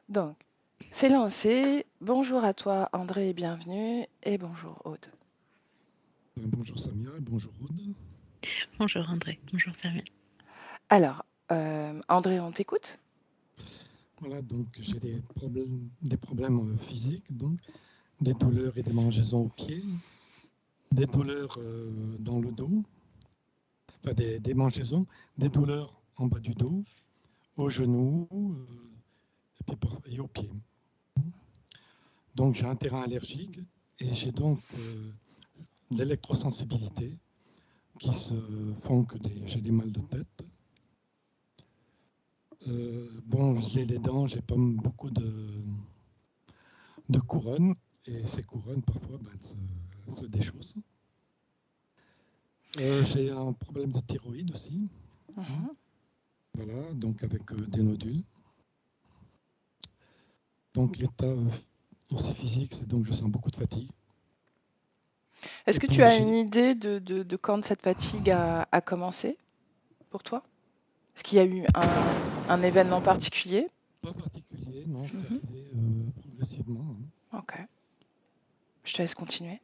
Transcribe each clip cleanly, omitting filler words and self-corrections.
Donc, c'est lancé. Bonjour à toi, André, et bienvenue. Et bonjour, Aude. Bonjour Samia, bonjour Aude. Bonjour André, bonjour Samuel. Alors, André, on t'écoute? Voilà, donc j'ai des problèmes physiques, donc des douleurs et des mangeaisons aux pieds, des douleurs dans le dos, enfin des mangeaisons, des douleurs en bas du dos, aux genoux et aux pieds. Donc j'ai un terrain allergique et j'ai donc de l'électrosensibilité qui se font que j'ai des mal de tête. Bon, j'ai les dents, j'ai pas beaucoup de couronnes et ces couronnes parfois elles se déchaussent. J'ai un problème de thyroïde aussi, hein. Mhm. Voilà, donc avec des nodules. Donc l'état aussi physique, c'est donc je sens beaucoup de fatigue. Est-ce Et que tu puis as une j'ai idée de quand cette fatigue a commencé pour toi? Est-ce qu'il y a eu un événement particulier? pas particulier, non, c'est Mhm. arrivé progressivement, hein. Ok, je te laisse continuer.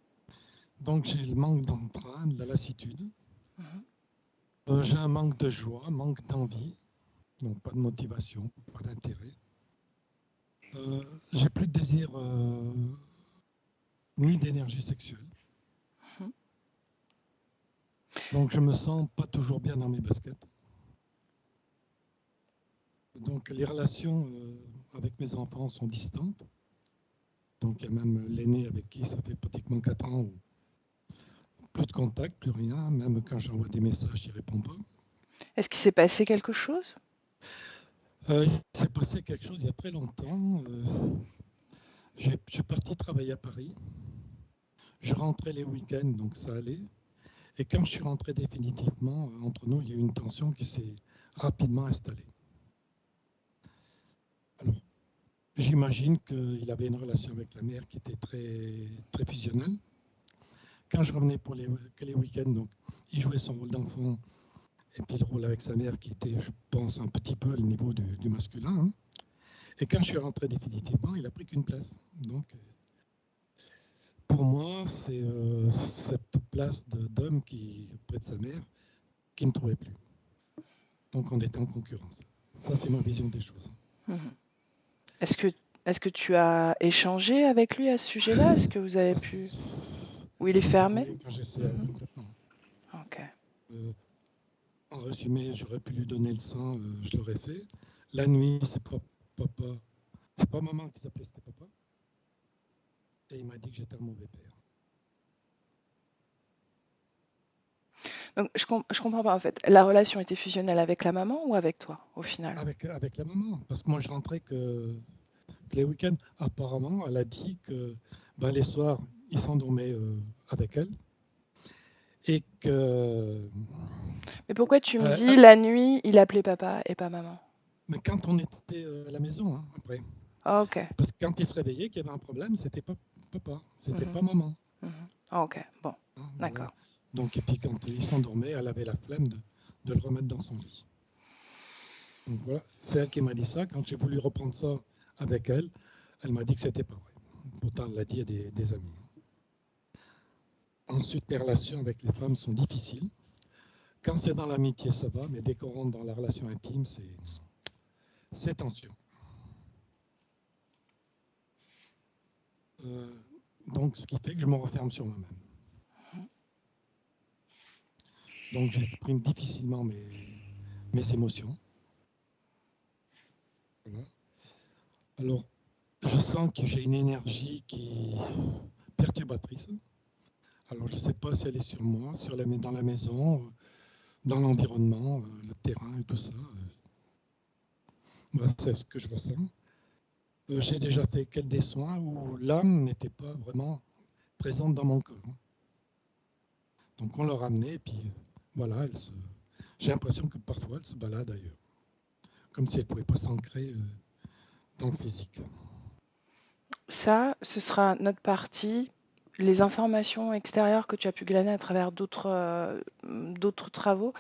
Donc j'ai le manque d'entrain, de la lassitude. Mhm. J'ai un manque de joie, manque d'envie, donc pas de motivation, pas d'intérêt. Euh, j'ai plus de désir ni d'énergie sexuelle. Mhm. Donc je me sens pas toujours bien dans mes baskets. Donc les relations avec mes enfants sont distantes. Donc il y a même l'aîné avec qui ça fait pratiquement 4 ans où plus de contact, plus rien. Même quand j'envoie des messages, il ne répond pas. Est-ce qu'il s'est passé quelque chose? Il s'est passé quelque chose il y a très longtemps. Je suis parti travailler à Paris. Je rentrais les week-ends, donc ça allait. Et quand je suis rentré définitivement, entre nous, il y a eu une tension qui s'est rapidement installée. Alors, j'imagine qu'il avait une relation avec la mère qui était très, très fusionnelle. Quand je revenais pour que les week-ends, donc, il jouait son rôle d'enfant et puis le rôle avec sa mère qui était, je pense, un petit peu le niveau du masculin, hein. Et quand je suis rentré définitivement, il a pris qu'une place. Donc, pour moi, c'est cette place d'homme qui auprès de sa mère qui ne trouvait plus. Donc, on était en concurrence. Ça, c'est ma vision des choses. Mhm. Est-ce que, est-ce que tu as échangé avec lui à ce sujet-là? Est-ce que vous avez Ah, pu... Ou il est j'ai fermé? parlé quand j'essaie Mhm. complètement. Ok. Euh, En résumé, j'aurais pu lui donner le sein, je l'aurais fait. La nuit, c'est pas papa, c'est pas maman qui s'appelait, c'était papa. Et il m'a dit que j'étais un mauvais père. Donc, je comprends pas en fait. La relation était fusionnelle avec la maman ou avec toi au final? Avec la maman, parce que moi je rentrais que les week-ends. Apparemment, elle a dit que ben, les soirs, il s'endormait avec elle. Et que. Mais pourquoi tu me euh, dis elle- la nuit, il appelait papa et pas maman? mais quand on était à la maison, hein, après, Ah, ok. parce que quand il se réveillait, qu'il y avait un problème, c'était pas papa, c'était Mhm, pas maman, mhm. Ah, ok. Bon, hein, voilà. d'accord. Donc, et puis quand il s'endormait, elle avait la flemme de le remettre dans son lit. Donc voilà, c'est elle qui m'a dit ça. Quand j'ai voulu reprendre ça avec elle, elle m'a dit que c'était pas vrai. Pourtant, elle l'a dit à des amis. Ensuite, les relations avec les femmes sont difficiles. Quand c'est dans l'amitié, ça va, mais dès qu'on rentre dans la relation intime, c'est tension. Euh, donc, ce qui fait que je me referme sur moi-même. Mhm. Donc, j'exprime difficilement mes émotions. Voilà. Alors, je sens que j'ai une énergie qui est perturbatrice. Alors, je ne sais pas si elle est sur moi, dans la maison, dans l'environnement, le terrain et tout ça. Voilà, c'est ce que je ressens. J'ai déjà fait des soins où l'âme n'était pas vraiment présente dans mon corps. Donc on l'a ramenée et puis voilà, j'ai l'impression que parfois elle se balade ailleurs, comme si elle ne pouvait pas s'ancrer dans le physique. Ça, ce sera notre partie les informations extérieures que tu as pu glaner à travers d'autres travaux,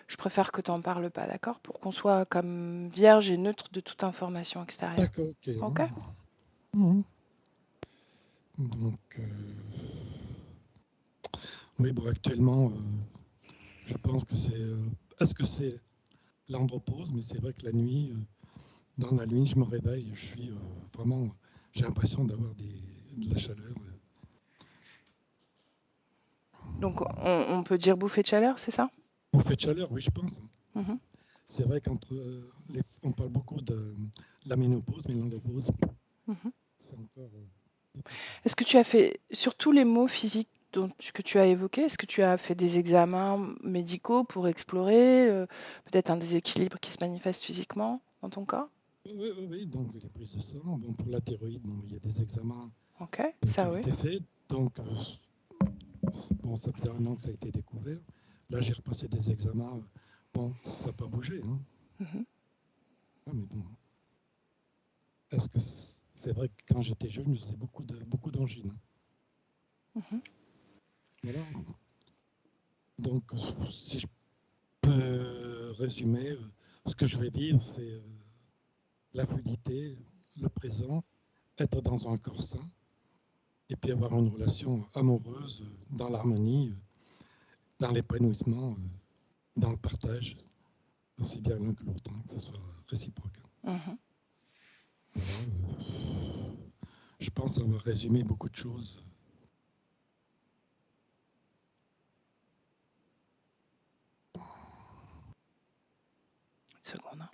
je préfère que tu n'en parles pas, d'accord? Pour qu'on soit comme vierge et neutre de toute information extérieure. D'accord, ok. Ok? Mhm. Donc, oui, bon, actuellement, je pense que c'est. Est-ce que c'est l'andropause? Mais c'est vrai que la nuit, dans la nuit, je me réveille, je suis vraiment. J'ai l'impression d'avoir de la chaleur. Donc, on peut dire bouffée de chaleur, c'est ça? Bouffée de chaleur, oui, je pense. Mhm. C'est vrai qu'entre on parle beaucoup de la ménopause, mais l'andropause, Mhm. c'est encore difficile. Est-ce que tu as fait, sur tous les mots physiques que tu as évoqués, est-ce que tu as fait des examens médicaux pour explorer peut-être un déséquilibre qui se manifeste physiquement dans ton corps? Oui. Donc, les prises de sang, bon, pour la thyroïde, bon, il y a des examens Ok, qui ça ont oui. été faits. Donc, bon, ça faisait 1 an que ça a été découvert. Là, j'ai repassé des examens. Bon, ça n'a pas bougé, hein. Mhm. Ah, mais bon, est-ce que c'est vrai que quand j'étais jeune, je faisais beaucoup d'angines. Mhm. Voilà. Donc, si je peux résumer, ce que je vais dire, c'est la fluidité, le présent, être dans un corps sain, et puis avoir une relation amoureuse, dans l'harmonie, dans l'épanouissement, dans le partage, aussi bien l'un que l'autre, hein, que ce soit réciproque. Mhm. Voilà. Je pense avoir résumé beaucoup de choses. Une seconde, hein.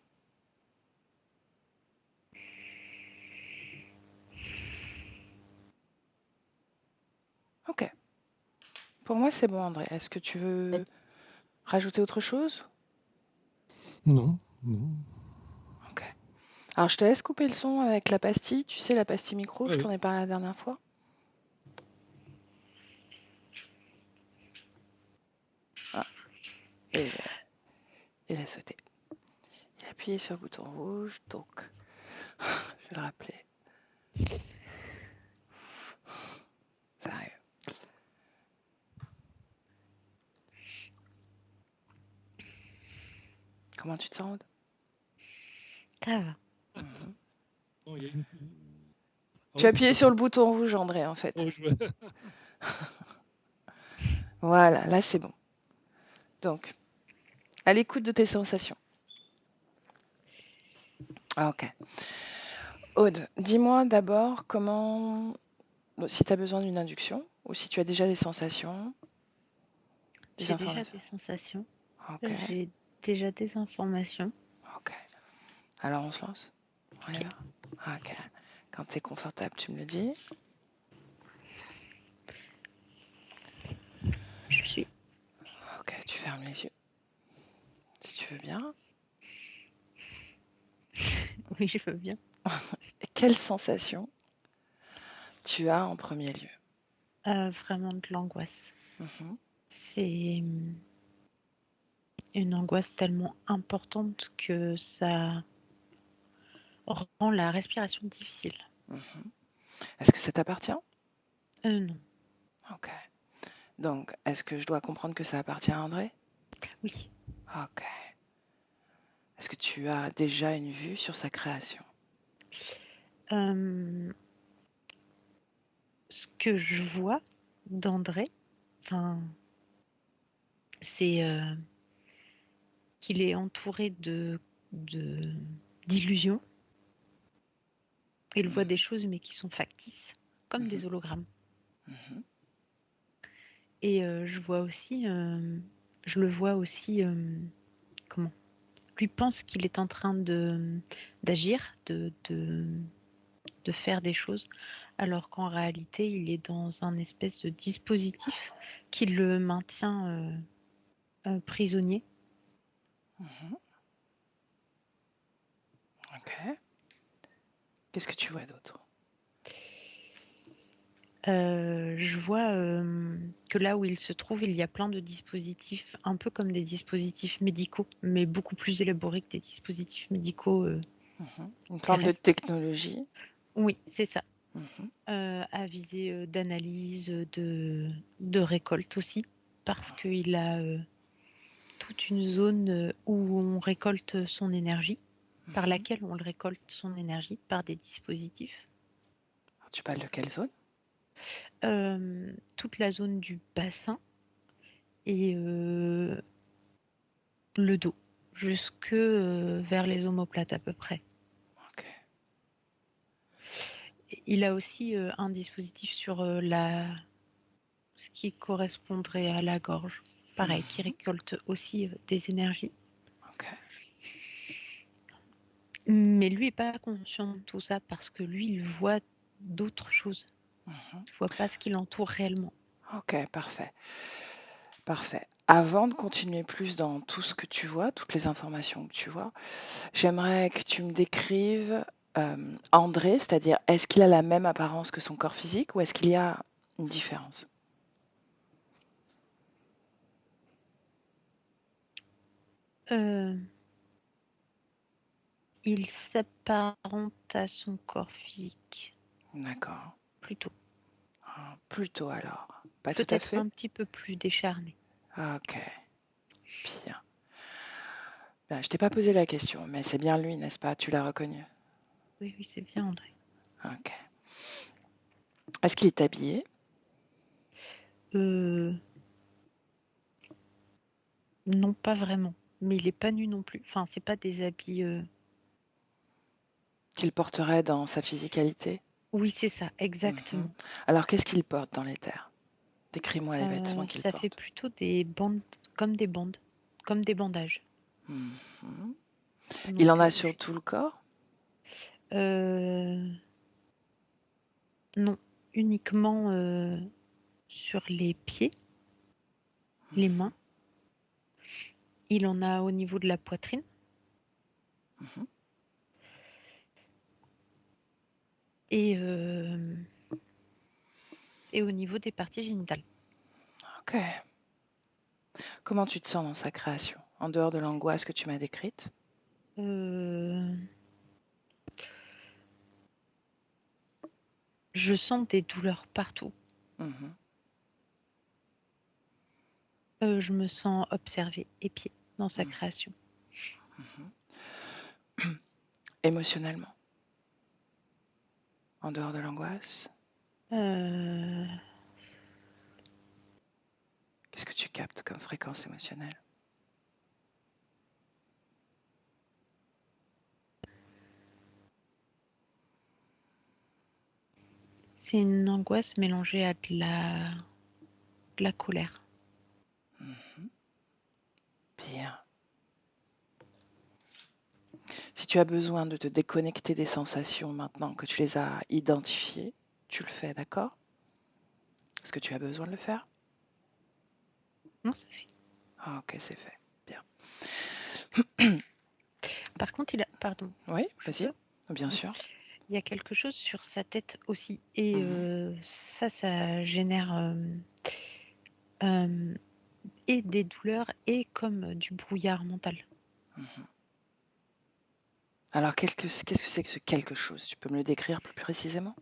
Ok. Pour moi, c'est bon, André. Est-ce que tu veux rajouter autre chose? Non. Ok. Alors, je te laisse couper le son avec la pastille. Tu sais, la pastille micro, je Oui. t'en ai parlé la dernière fois. Ah, et il a sauté. Il a appuyé sur le bouton rouge, donc je vais le rappeler. Ça arrive. Comment tu te sens, Aude? Ça va. Mhm. Oh, il y a une... Ah Tu as oui, parce appuyé que sur le bouton rouge, André, en fait. oh, Voilà, là, c'est bon. Donc, à l'écoute de tes sensations. Ah, ok. Aude, dis-moi d'abord comment, si tu as besoin d'une induction ou si tu as déjà des sensations, des J'ai déjà informations. des sensations. Ok, J'ai déjà des informations. ok. Alors, on se lance? On y Ok. va? Ok. Quand tu es confortable, tu me le dis. Je suis. Ok, tu fermes les yeux. Si tu veux bien. Oui, je veux bien. Et quelle sensation tu as en premier lieu? Vraiment de l'angoisse. Mhm. C'est une angoisse tellement importante que ça rend la respiration difficile. Mhm. Est-ce que ça t'appartient? Non. Ok. Donc, est-ce que je dois comprendre que ça appartient à André? Oui. Ok. Est-ce que tu as déjà une vue sur sa création? Ce que je vois d'André, c'est qu'il est entouré d'illusions. Il voit des choses mais qui sont factices, comme des hologrammes. Mhm. Et je le vois aussi, comment? Lui pense qu'il est en train d'agir, de faire des choses, alors qu'en réalité, il est dans un espèce de dispositif qui le maintient prisonnier. Mhm. Ok. Qu'est-ce que tu vois d'autre? Je vois que là où il se trouve, il y a plein de dispositifs, un peu comme des dispositifs médicaux, mais beaucoup plus élaborés que des dispositifs médicaux Mhm. Une forme de terrestres. technologie. Oui, c'est ça. Mhm. à visée d'analyse, de récolte aussi, parce qu'il a toute une zone où on récolte son énergie, par Mhm. laquelle on le récolte son énergie, par des dispositifs. Tu parles de quelle zone? Toute la zone du bassin et le dos, jusque vers les omoplates à peu près. Ok. Il a aussi un dispositif sur ce qui correspondrait à la gorge, pareil, qui Mhm. récolte aussi des énergies. Ok. Mais lui n'est pas conscient de tout ça parce que lui, il voit d'autres choses. Mhm. Il ne voit pas ce qui l'entoure réellement. Ok, parfait. Parfait. Avant de continuer plus dans tout ce que tu vois, toutes les informations que tu vois, j'aimerais que tu me décrives André, c'est-à-dire est-ce qu'il a la même apparence que son corps physique ou est-ce qu'il y a une différence? Euh, il s'apparente à son corps physique, D'accord. plutôt. Ah, plutôt alors. Pas tout à Peut-être fait? un petit peu plus décharné. Ah, ok, bien. Ben, je t'ai pas posé la question, mais c'est bien lui, n'est-ce pas? Tu l'as reconnu. Oui, oui, c'est bien, André. Ok. Est-ce qu'il est habillé? Euh, non, pas vraiment. Mais il est pas nu non plus. Enfin, c'est pas des habits. Qu'il porterait dans sa physicalité? Oui, c'est ça, Mhm. exactement. Alors, qu'est-ce qu'il porte dans les terres? Décris-moi les vêtements qu'il Ça fait porte. plutôt des bandes, comme des bandages. Mhm. Il en Donc, a sur tout le corps? euh, non, uniquement sur les pieds, les mains. Il en a au niveau de la poitrine Mhm. et, et au niveau des parties génitales. Ok. Comment tu te sens dans sa création, en dehors de l'angoisse que tu m'as décrite? Euh, je sens des douleurs partout. Mhm. Je me sens observée, épiée dans sa Mhm. création. Émotionnellement, en dehors de l'angoisse, Euh, qu'est-ce que tu captes comme fréquence émotionnelle? c'est une angoisse mélangée à de la colère. Mhm. Bien. Si tu as besoin de te déconnecter des sensations maintenant que tu les as identifiées, tu le fais, d'accord? Est-ce que tu as besoin de le faire? Non, ça fait. Ah, ok, c'est fait. Bien. Par contre, pardon, Oui, je vas-y. peux? Bien sûr. Il y a quelque chose sur sa tête aussi. Et Mhm. ça génère euh, et des douleurs et comme du brouillard mental. Mhm. Alors, qu'est-ce que c'est que ce quelque chose? Tu peux me le décrire plus précisément?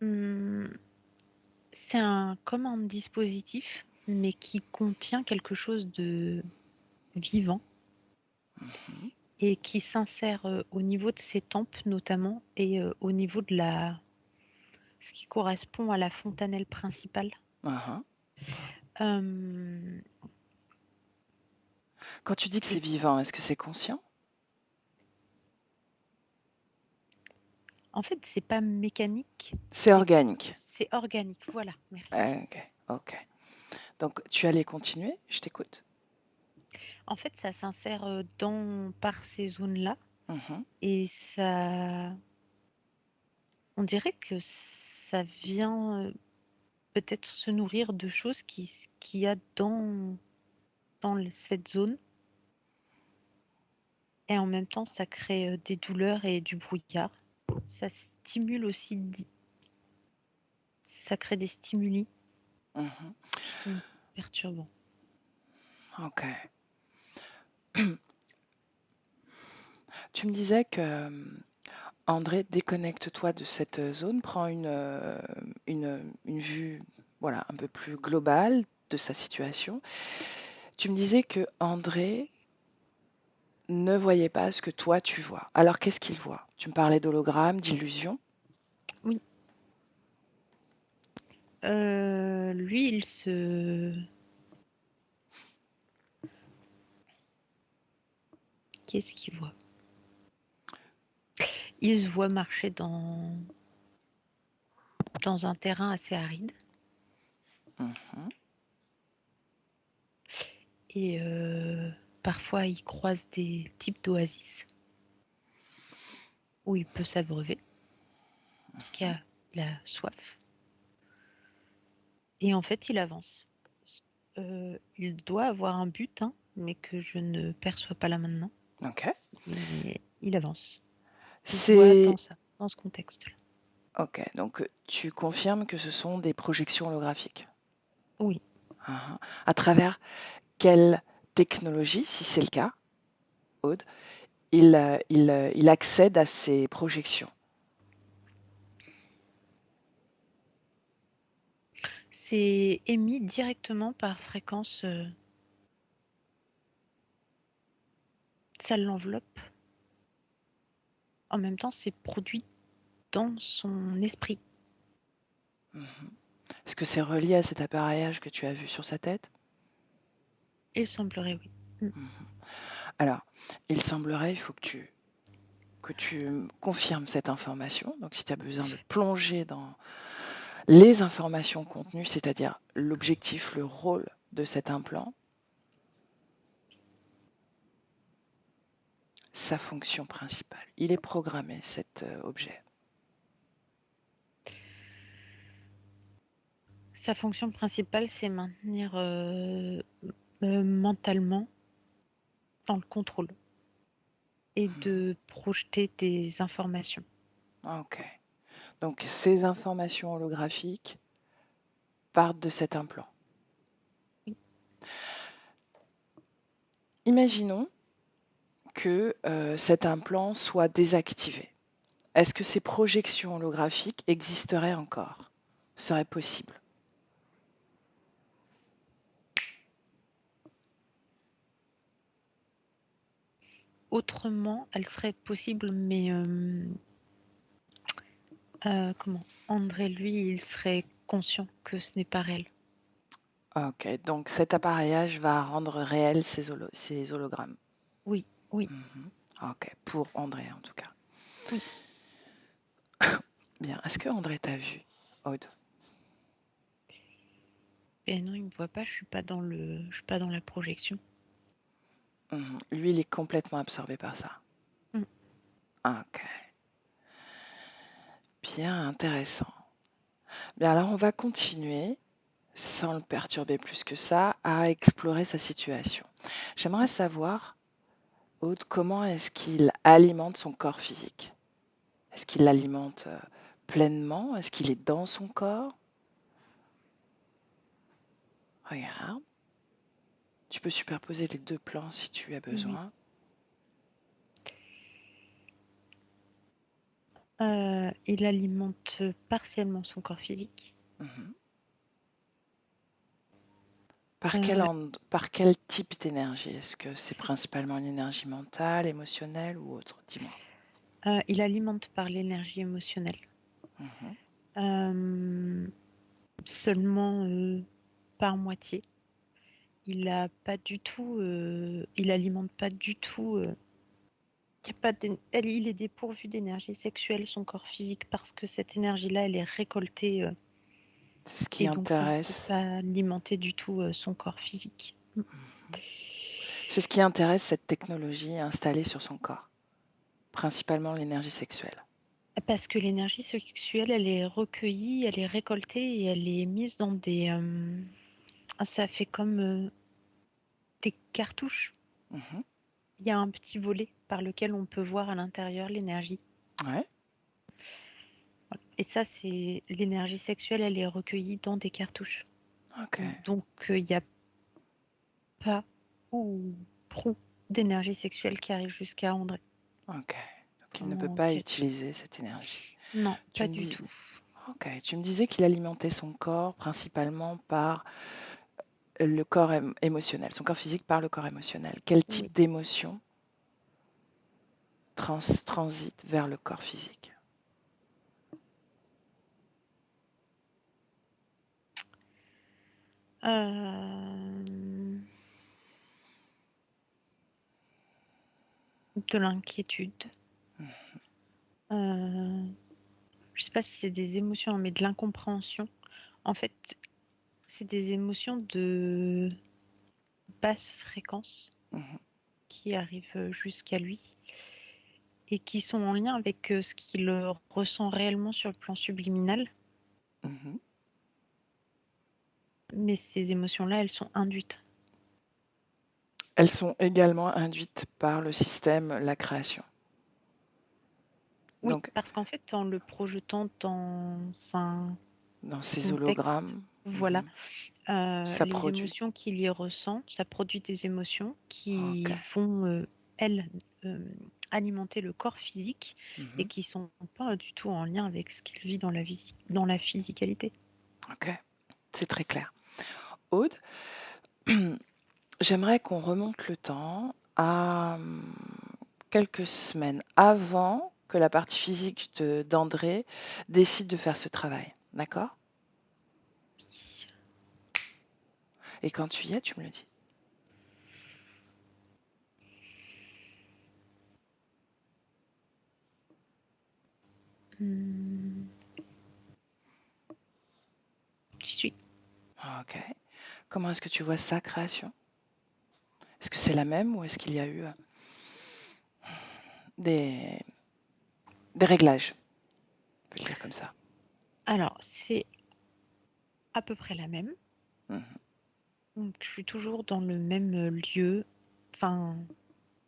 Hum, c'est comme un dispositif, mais qui contient quelque chose de vivant Mhm. et qui s'insère au niveau de ses tempes notamment et au niveau de ce qui correspond à la fontanelle principale. Mhm. Euh, Quand tu dis que et c'est vivant, est-ce que c'est conscient? en fait, c'est pas mécanique, C'est organique. c'est organique. Voilà, merci. Ok, ok. Donc, tu allais continuer? Je t'écoute. En fait, ça s'insère par ces zones-là Mhm. et ça, on dirait que ça vient peut-être se nourrir de choses qu'il y a dans cette zone et en même temps, ça crée des douleurs et du brouillard. Ça stimule aussi, ça crée des stimuli Mhm. qui sont perturbants. Ok. Tu me disais que André, déconnecte-toi de cette zone, prends une vue voilà, un peu plus globale de sa situation. Tu me disais que André ne voyait pas ce que toi tu vois. Alors qu'est-ce qu'il voit? Tu me parlais d'hologramme, d'illusion. Oui. Lui, il se... Qu'est-ce qu'il voit? Il se voit marcher dans un terrain assez aride. Mhm. Et parfois, il croise des types d'oasis où il peut s'abreuver parce qu'il a soif. Et en fait, il avance. Il doit avoir un but, hein, mais que je ne perçois pas là maintenant. Ok. Mais il avance. Il se voit C'est dans ce contexte-là. ok. Donc tu confirmes que ce sont des projections holographiques. Oui. Mhm. À travers quelle technologie, si c'est le cas, Aude, il accède à ces projections? C'est émis directement par fréquence. Ça l'enveloppe. En même temps, c'est produit dans son esprit. Mhm. Est-ce que c'est relié à cet appareillage que tu as vu sur sa tête? Il semblerait, oui. Mhm. Alors, il semblerait, il faut que tu confirmes cette information. Donc, si tu as besoin de plonger dans les informations contenues, c'est-à-dire l'objectif, le rôle de cet implant, sa fonction principale. Il est programmé, cet objet. Sa fonction principale, c'est maintenir mentalement dans le contrôle et de projeter des informations. Ok. Donc, ces informations holographiques partent de cet implant. Oui. Imaginons que cet implant soit désactivé. Est-ce que ces projections holographiques existeraient encore? Serait possible? Autrement, elle serait possible, mais comment? André, lui, il serait conscient que ce n'est pas réel. Ok, donc cet appareillage va rendre réels ces hologrammes. Oui, oui, Mhm. Ok, pour André en tout cas. oui. Bien, est-ce que André t'a vu, Aude? Et non, il me voit pas. Je suis pas dans la projection. Mhm. Lui, il est complètement absorbé par ça. Mm. Ok, bien intéressant. Bien, alors on va continuer, sans le perturber plus que ça, à explorer sa situation. J'aimerais savoir, Aude, comment est-ce qu'il alimente son corps physique? Est-ce qu'il l'alimente pleinement? Est-ce qu'il est dans son corps? Regarde. Tu peux superposer les deux plans si tu as Oui. besoin. Il alimente partiellement son corps physique. Mhm. Par Euh, par quel type d'énergie? Est-ce que c'est principalement une énergie mentale, émotionnelle ou autre? Dis-moi. il alimente par l'énergie émotionnelle. Mhm. Euh, Seulement par moitié. Il alimente pas du tout. Il est dépourvu d'énergie sexuelle, son corps physique, parce que cette énergie-là, elle est récoltée C'est ce qui et donc ça ne peut intéresse. pas alimenter du tout son corps physique. C'est ce qui intéresse cette technologie installée sur son corps, principalement l'énergie sexuelle. Parce que l'énergie sexuelle, elle est recueillie, elle est récoltée et elle est mise dans des... ça fait comme des cartouches. Mhm. Il y a un petit volet par lequel on peut voir à l'intérieur l'énergie. Ouais. Et ça, c'est l'énergie sexuelle, elle est recueillie dans des cartouches. Ok. Donc, il n'y a pas ou prou d'énergie sexuelle qui arrive jusqu'à André. Ok. qu'il ne peut comment pas utiliser cette énergie. Non, Tu pas me du dis, tout. ok, tu me disais qu'il alimentait son corps principalement par le corps émotionnel, son corps physique par le corps émotionnel. Quel Oui. type d'émotion transite vers le corps physique? De l'inquiétude. Je sais pas si c'est des émotions, mais de l'incompréhension. En fait, c'est des émotions de basse fréquence Mhm, qui arrivent jusqu'à lui et qui sont en lien avec ce qu'il ressent réellement sur le plan subliminal. mhm. Mais ces émotions-là, elles sont induites. Elles sont également induites par le système, la création. Oui, Donc, parce qu'en fait, en le projetant dans un dans ces contexte, hologrammes, voilà, ça les produit. émotions qu'il y ressent, ça produit des émotions qui Ok. vont, elles, alimenter le corps physique et Mhm. qui sont pas du tout en lien avec ce qu'il vit dans la physicalité. Ok, c'est très clair. Aude, j'aimerais qu'on remonte le temps à quelques semaines avant que la partie physique d'André décide de faire ce travail. D'accord? Oui. Et quand tu y es, tu me le dis. J'y suis. Ok. Comment est-ce que tu vois sa création? Est-ce que c'est la même ou est-ce qu'il y a eu des, des réglages? On peut le dire comme ça. Alors, c'est à peu près la même. Mhm. Donc, je suis toujours dans le même lieu. Enfin,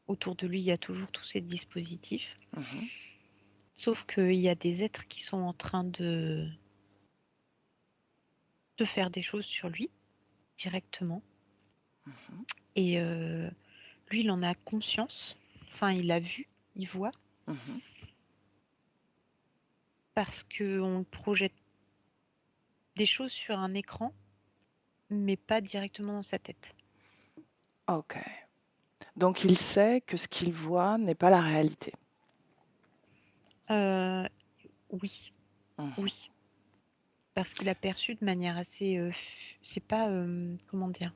autour de lui, il y a toujours tous ces dispositifs. Mhm. Sauf qu'il y a des êtres qui sont en train de faire des choses sur lui directement. Mhm. Et lui, il en a conscience. Enfin, il a vu, il voit. Mhm. Parce qu'on projette des choses sur un écran, mais pas directement dans sa tête. Ok. Donc il sait que ce qu'il voit n'est pas la réalité. Oui, Mhm. oui. Parce qu'il a perçu de manière assez... c'est pas... comment dire?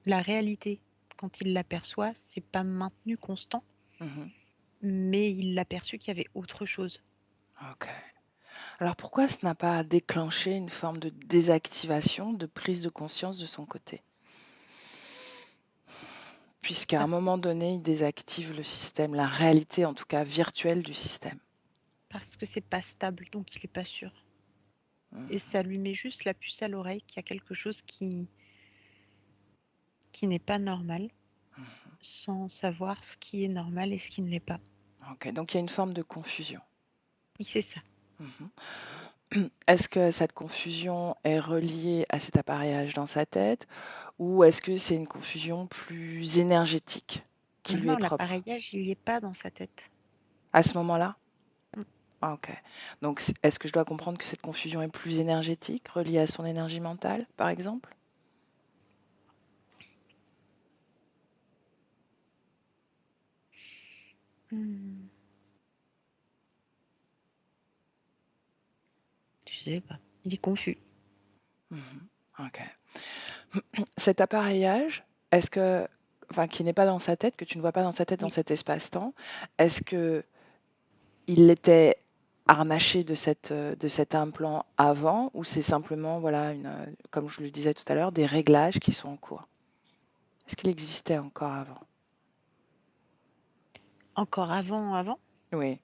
La réalité, quand il l'aperçoit, c'est pas maintenu constant, Mhm. mais il l'a perçu qu'il y avait autre chose. Ok. Alors pourquoi ce n'a pas déclenché une forme de désactivation, de prise de conscience de son côté? Puisqu'à un Parce, moment donné, il désactive le système, la réalité en tout cas virtuelle du système. parce que c'est pas stable, donc il est pas sûr. Mhm. Et ça lui met juste la puce à l'oreille qu'il y a quelque chose qui n'est pas normal, Mhm. sans savoir ce qui est normal et ce qui ne l'est pas. Ok, donc il y a une forme de confusion. Oui, c'est ça. Mhm. Est-ce que cette confusion est reliée à cet appareillage dans sa tête ou est-ce que c'est une confusion plus énergétique qui lui est Non, propre l'appareillage, il n'y est pas dans sa tête. à ce moment-là? Mm. Ah, ok. Donc est-ce que je dois comprendre que cette confusion est plus énergétique, reliée à son énergie mentale, par exemple? Je sais pas. Il est confus. Mhm. Ok. Cet appareillage, est-ce que, enfin, qui n'est pas dans sa tête, que tu ne vois pas dans sa tête dans Oui. cet espace-temps, est-ce que il était harnaché de cet implant avant ou c'est simplement, voilà, comme je le disais tout à l'heure, des réglages qui sont en cours? Est-ce qu'il existait encore avant? Encore avant? Oui.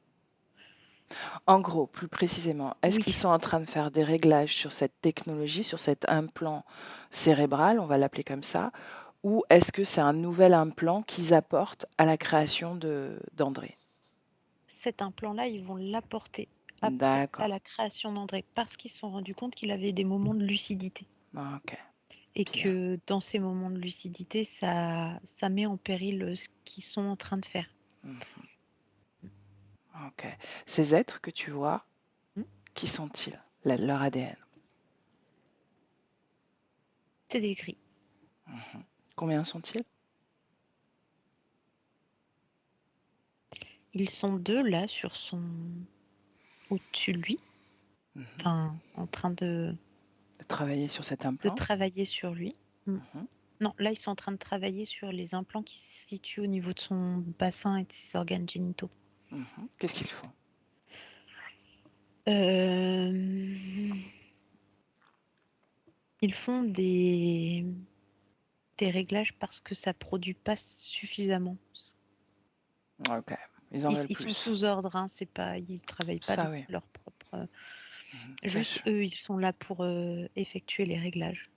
En gros, plus précisément, est-ce qu'ils Oui. sont en train de faire des réglages sur cette technologie, sur cet implant cérébral, on va l'appeler comme ça, ou est-ce que c'est un nouvel implant qu'ils apportent à la création d'André? Cet implant-là, ils vont l'apporter après à D'accord. la création d'André parce qu'ils se sont rendus compte qu'il avait des moments de lucidité Ah, ok. et Bien. que dans ces moments de lucidité, ça met en péril ce qu'ils sont en train de faire. Mhm. Ok. Ces êtres que tu vois, Hmm. qui sont-ils? Leur ADN. C'est des gris. Mhm. Combien sont-ils? Ils sont deux là au-dessus de lui, Mhm. enfin en train de Travailler sur cet implant. travailler sur lui. Mhm. Non, là ils sont en train de travailler sur les implants qui se situent au niveau de son bassin et de ses organes génitaux. Mhm. Qu'est-ce qu'ils font? Ils font des réglages parce que ça produit pas suffisamment. Ok. Ils en veulent Ils sont plus. sous ordre, hein, c'est pas, ils travaillent pas Ça, de oui. leur propre. Mhm. Juste eux, ils sont là pour effectuer les réglages.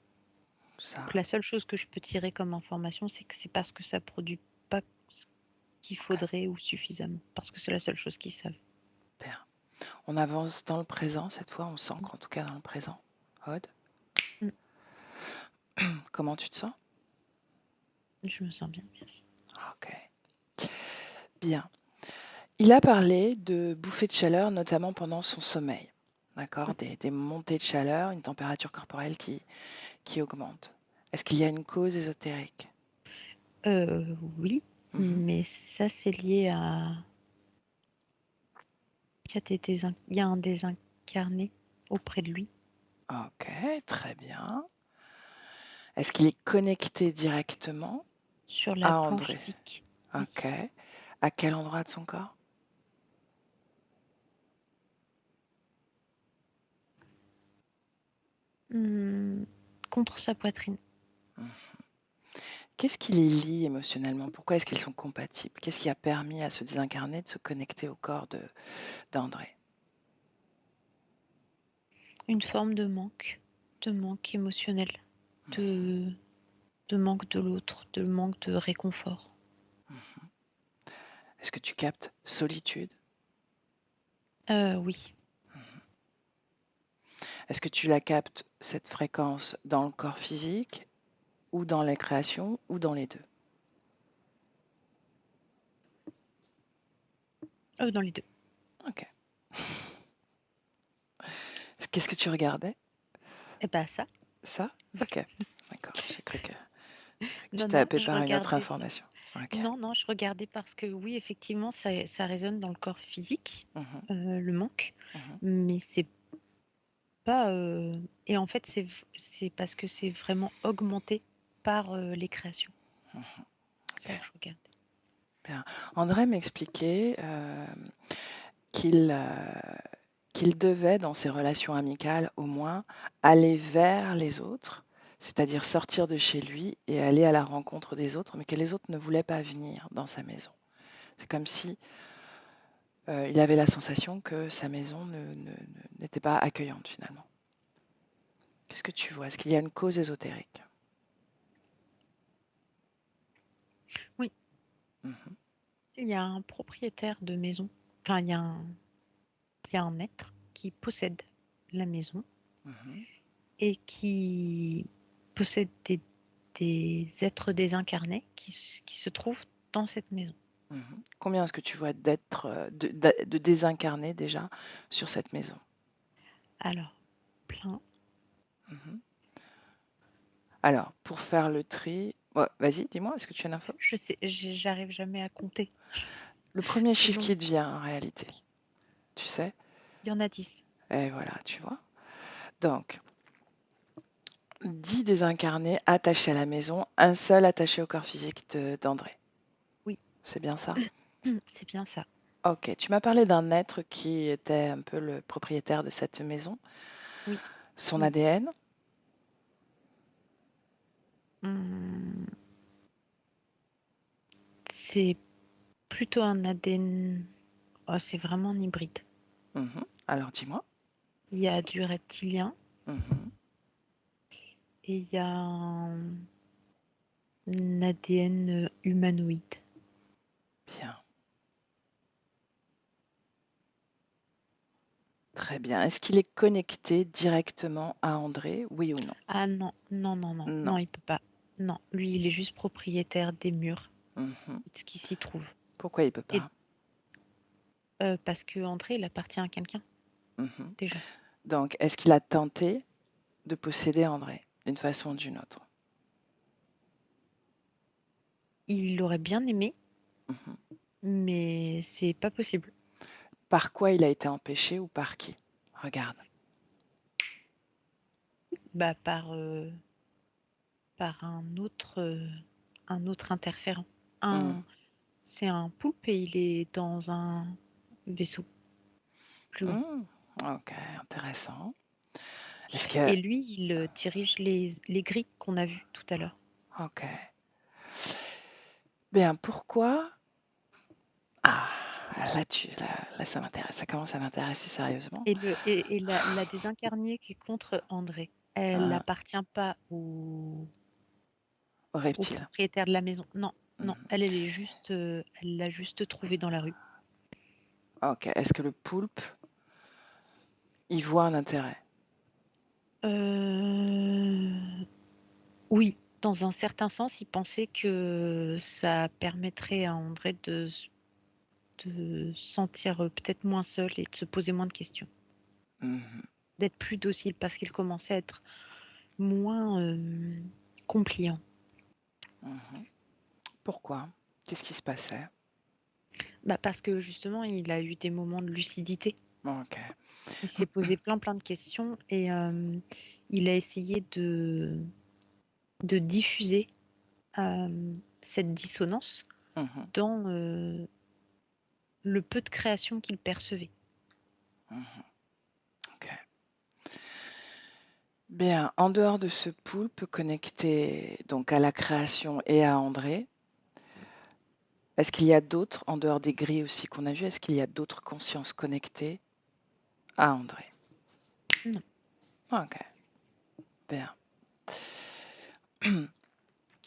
Ça, Donc, la seule chose que je peux tirer comme information, c'est que c'est parce que ça produit pas ce qu'il faudrait ou suffisamment. Parce que c'est la seule chose qu'ils savent. bien. On avance dans le présent cette fois, on s'ancre en tout cas dans le présent. Aude, Mm. comment tu te sens? Je me sens bien, merci. Ok. Bien. Il a parlé de bouffées de chaleur, notamment pendant son sommeil. D'accord? Des montées de chaleur, une température corporelle qui augmente. Est-ce qu'il y a une cause ésotérique? Oui, Mhm. mais ça, c'est lié à. Il y a un désincarné auprès de lui. Ok, très bien. Est-ce qu'il est connecté directement Sur la à plan André? physique. Oui. Ok. À quel endroit de son corps? Contre sa poitrine. Mhm. Qu'est-ce qui les lie émotionnellement? Pourquoi est-ce qu'ils sont compatibles? Qu'est-ce qui a permis à ce désincarné de se connecter au corps d'André? Une forme de manque émotionnel, de manque de l'autre, de manque de réconfort. Mhm. Est-ce que tu captes solitude? Oui, Mhm. Est-ce que tu la captes, cette fréquence, dans le corps physique ou dans les créations ou dans les deux? dans les deux. Ok. Qu'est-ce que tu regardais? Eh ben ça. Ça? Ok. D'accord. J'ai cru que tu Non, t'avais non, je préparé une autre regardais ça. information. Ok. Non, non, je regardais parce que oui, effectivement, ça résonne dans le corps physique, Mhm. le manque, Mhm. mais c'est pas. Et en fait, c'est parce que c'est vraiment augmenté par les créations. Mhm. C'est ça Ok. que je regardais. Bien. André m'expliquait qu'il qu'il devait, dans ses relations amicales au moins, aller vers les autres, c'est-à-dire sortir de chez lui et aller à la rencontre des autres, mais que les autres ne voulaient pas venir dans sa maison. C'est comme si il avait la sensation que sa maison n'était pas accueillante finalement. Qu'est-ce que tu vois? Est-ce qu'il y a une cause ésotérique? Oui, Mhm. il y a un propriétaire de maison. Enfin, il y a un être qui possède la maison Mhm. et qui possède des êtres désincarnés qui se trouvent dans cette maison. Mhm. Combien est-ce que tu vois d'êtres, de désincarnés déjà sur cette maison? Alors, plein. Mhm. Alors, pour faire le tri, ouais, vas-y, dis-moi, est-ce que tu as l'info? Je sais, j'arrive jamais à compter. Le premier C'est chiffre long. qui te vient en réalité, tu sais? Il y en a 10. Et voilà, tu vois. Donc, 10 désincarnés attachés à la maison, un seul attaché au corps physique d'André. Oui, C'est bien ça? c'est bien ça. Ok, tu m'as parlé d'un être qui était un peu le propriétaire de cette maison. Oui. Son Oui. ADN? Hum, c'est plutôt un ADN. Oh, c'est vraiment un hybride. Mhm. Alors dis-moi. Il y a du reptilien Mhm. et il y a un ADN humanoïde. Bien. Très bien. Est-ce qu'il est connecté directement à André, oui ou non? Ah non, non, non, non, Non. non, il peut pas. Non, lui, il est juste propriétaire des murs Mhm. et de ce qui s'y trouve. Pourquoi il peut Et pas? parce que André, il appartient à quelqu'un, Mhm. déjà. Donc, est-ce qu'il a tenté de posséder André d'une façon ou d'une autre? Il aurait bien aimé, Mhm. mais c'est pas possible. Par quoi il a été empêché ou par qui? Regarde. Bah, par un autre interférent. Mm. C'est un poulpe et il est dans un vaisseau plus grand. Ok, intéressant. Est-ce Et que... lui, il dirige les grilles qu'on a vues tout à l'heure. Ok. Bien, pourquoi... Ah, là, ça m'intéresse. Ça commence à m'intéresser sérieusement. Et la désincarnée qui est contre André, elle Euh, n'appartient pas au reptile. propriétaire de la maison. Non, non, Mhm. elle est juste, elle l'a juste trouvée dans la rue. Ok. Est-ce que le poulpe y voit un intérêt? Oui, dans un certain sens, il pensait que ça permettrait à André de se sentir peut-être moins seul et de se poser moins de questions, Mhm. d'être plus docile parce qu'il commençait à être moins compliant. Mhm. Pourquoi? Qu'est-ce qui se passait? Bah parce que justement, il a eu des moments de lucidité. Ok. Il s'est posé plein de questions et il a essayé de diffuser cette dissonance Mhm. dans le peu de création qu'il percevait. Mhm. Ok. Bien, en dehors de ce poulpe connecté donc à la création et à André, est-ce qu'il y a d'autres, en dehors des grilles aussi qu'on a vues, est-ce qu'il y a d'autres consciences connectées à André? Non. Ok, bien.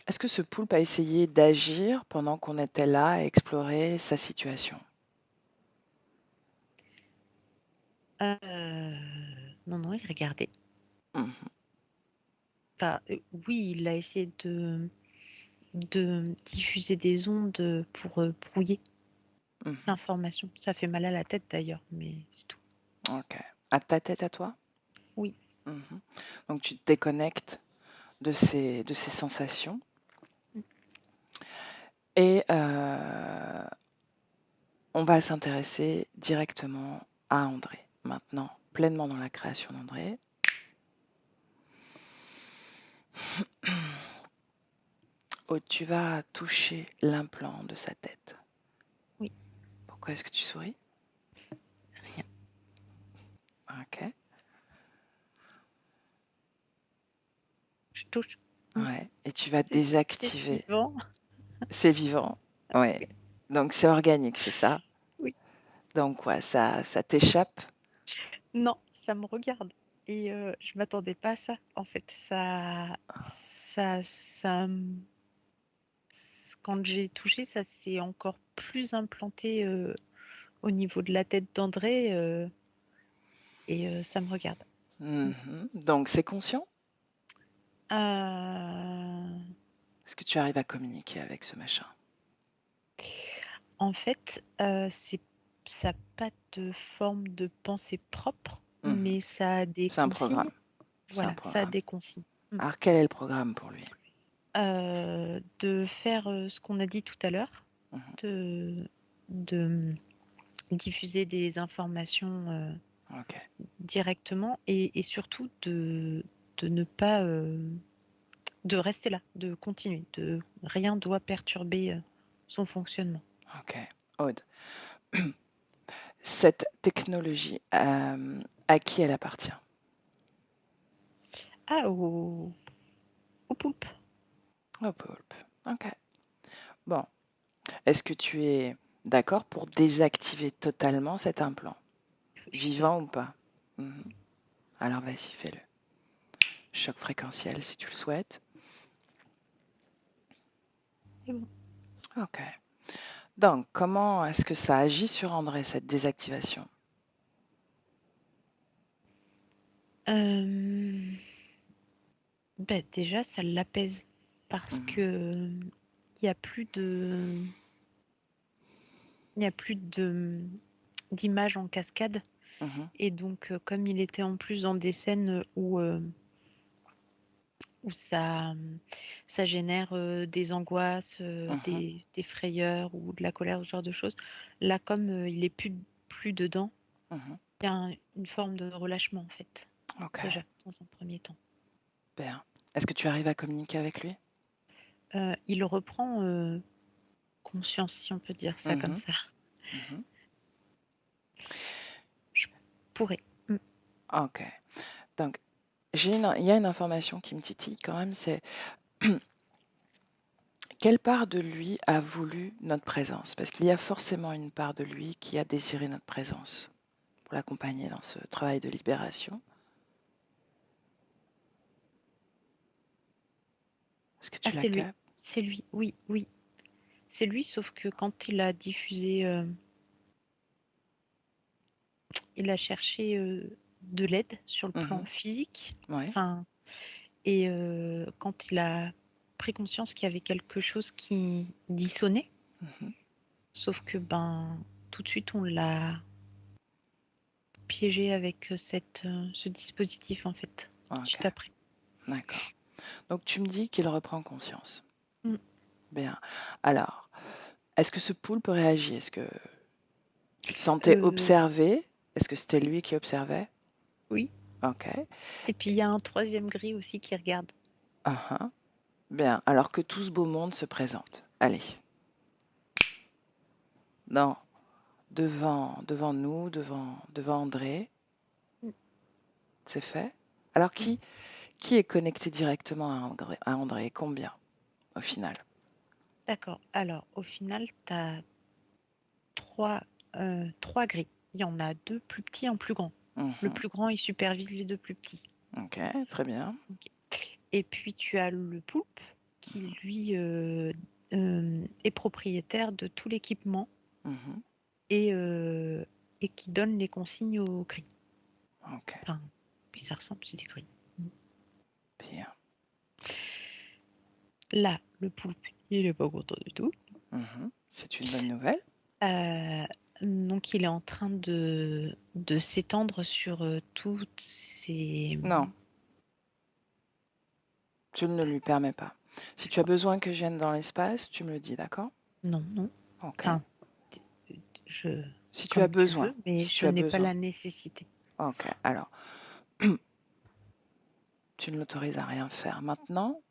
Est-ce que ce poulpe a essayé d'agir pendant qu'on était là à explorer sa situation? Non, non, il regardait. Mhm. Enfin, oui, il a essayé de diffuser des ondes pour brouiller Mhm. l'information. Ça fait mal à la tête d'ailleurs, mais c'est tout. Ok. À ta tête à toi? Oui. Mhm. Donc tu te déconnectes de ces sensations et on va s'intéresser directement à André. Maintenant, pleinement dans la création d'André. Oh, tu vas toucher l'implant de sa tête. Oui. Pourquoi est-ce que tu souris? Rien. Ok. Je touche. Ouais. Et tu vas C'est désactiver. vivant. C'est vivant. Ouais. Donc c'est organique, c'est ça? Oui. Donc quoi, ça t'échappe? Non, ça me regarde. Et je m'attendais pas à ça. En fait, quand j'ai touché, ça s'est encore plus implanté au niveau de la tête d'André et ça me regarde. Mhm. Donc c'est conscient? Euh, Est-ce que tu arrives à communiquer avec ce machin? En fait, ça n'a pas de forme de pensée propre, Mhm. mais ça a des C'est un consignes. programme. C'est un Voilà, ça a programme. des consignes. Alors quel est le programme pour lui? De faire ce qu'on a dit tout à l'heure, Mhm. de diffuser des informations Ok. directement et surtout de ne pas de rester là, de continuer, rien doit perturber son fonctionnement. Ok. Aude, cette technologie, à qui elle appartient? Ah, au poulpe. Au poulpe. Ok. Bon. Est-ce que tu es d'accord pour désactiver totalement cet implant? Je suis Vivant ou d'accord. pas? Mhm. Alors vas-y, fais-le. Choc fréquentiel si tu le souhaites. C'est bon. Ok. Donc, comment est-ce que ça agit sur André, cette désactivation? Euh, déjà, ça l'apaise parce Mhm. que il y a plus de, il y a plus de d'images en cascade. Mhm. Et donc, comme il était en plus dans des scènes où ça génère des angoisses, Mhm. des frayeurs ou de la colère, ce genre de choses, là, comme il est plus dedans, Mhm. il y a une forme de relâchement, en fait, Ok, déjà, dans un premier temps. bien. Est-ce que tu arrives à communiquer avec lui? Il reprend conscience, si on peut dire ça comme Mhm. ça. Mhm. Je pourrais. Ok. Donc, il y a une information qui me titille quand même, c'est quelle part de lui a voulu notre présence? Parce qu'il y a forcément une part de lui qui a désiré notre présence pour l'accompagner dans ce travail de libération. Est-ce que Ah, tu la captes? c'est lui, oui, oui. C'est lui, sauf que quand il a diffusé, il a cherché de l'aide sur le plan Mhm. physique. Ouais. Enfin, et quand il a pris conscience qu'il y avait quelque chose qui dissonnait, Mhm. sauf que tout de suite on l'a piégé avec ce dispositif en fait, tout de Ok, suite après. d'accord. Donc tu me dis qu'il reprend conscience. Mm. Bien. Alors, est-ce que ce poulpe réagit? Est-ce que tu te sentais observé? Est-ce que c'était lui qui observait? Oui. Ok. Et puis il y a un troisième gris aussi qui regarde. Uh-huh. Bien. Alors que tout ce beau monde se présente. Allez. Non. Devant nous, devant André. Mm. C'est fait. Alors Mm. qui est connecté directement à André? Combien au final? D'accord. Alors au final, tu as trois gris. Il y en a deux plus petits, un plus grand. Le Mhm. plus grand, il supervise les deux plus petits. Ok, très bien. Ok. Et puis tu as le poulpe qui, lui, est propriétaire de tout l'équipement Mhm. et qui donne les consignes aux gris. Ok, Enfin, puis ça ressemble, c'est des gris. bien. Là, le poulpe, il n'est pas content du tout. Mhm. C'est une bonne nouvelle. Donc il est en train de s'étendre sur toutes ces... Non, tu ne le lui permets pas. Si tu as besoin que je vienne dans l'espace, tu me le dis, d'accord? Non, non. Ok. Enfin, je... Si tu as comme tu besoin, veux, mais si je tu as n'ai pas besoin. la nécessité. Ok, alors, tu ne l'autorises à rien faire. Maintenant,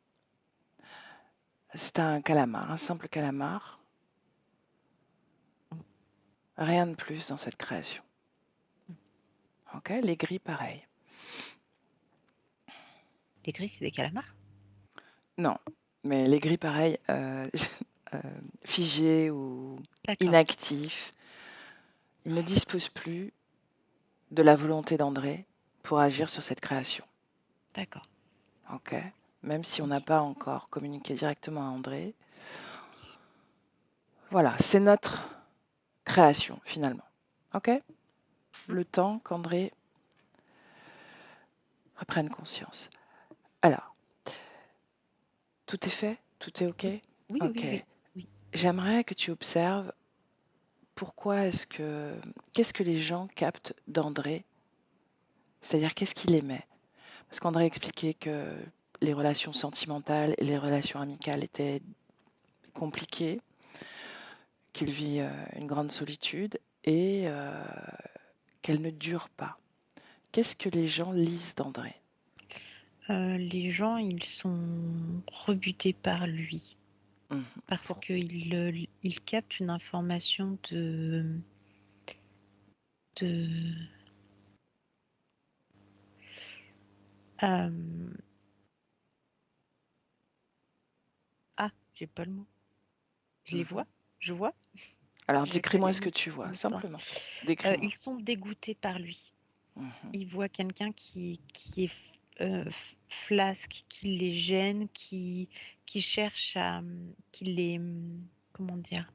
c'est un calamar, un simple calamar. Rien de plus dans cette création. Ok, les gris, pareil. Les gris, c'est des calamars? Non, mais les gris, pareil, figés ou D'accord, inactifs, ils ne disposent plus de la volonté d'André pour agir sur cette création. d'accord. Ok, même si on n'a Ok. pas encore communiqué directement à André. Voilà, c'est notre création finalement. Ok, le temps qu'André reprenne conscience. Alors, tout est fait? Tout est ok? Oui, oui, Ok. oui, oui, oui. J'aimerais que tu observes qu'est-ce que les gens captent d'André? C'est-à-dire qu'est-ce qu'il aimait? Parce qu'André expliquait que les relations sentimentales et les relations amicales étaient compliquées, qu'il vit une grande solitude et qu'elle ne dure pas. Qu'est-ce que les gens lisent d'André? Les gens, ils sont rebutés par lui Mhm. parce qu'il capte une information de euh, ah, j'ai pas le mot. Je les Mhm. vois, je vois, Alors j'ai pas décris-moi les ce que mots tu en vois, même temps. simplement. Décris-moi. Ils sont dégoûtés par lui. Mhm. Ils voient quelqu'un qui est flasque, qui les gêne, qui cherche à, qui les, comment dire,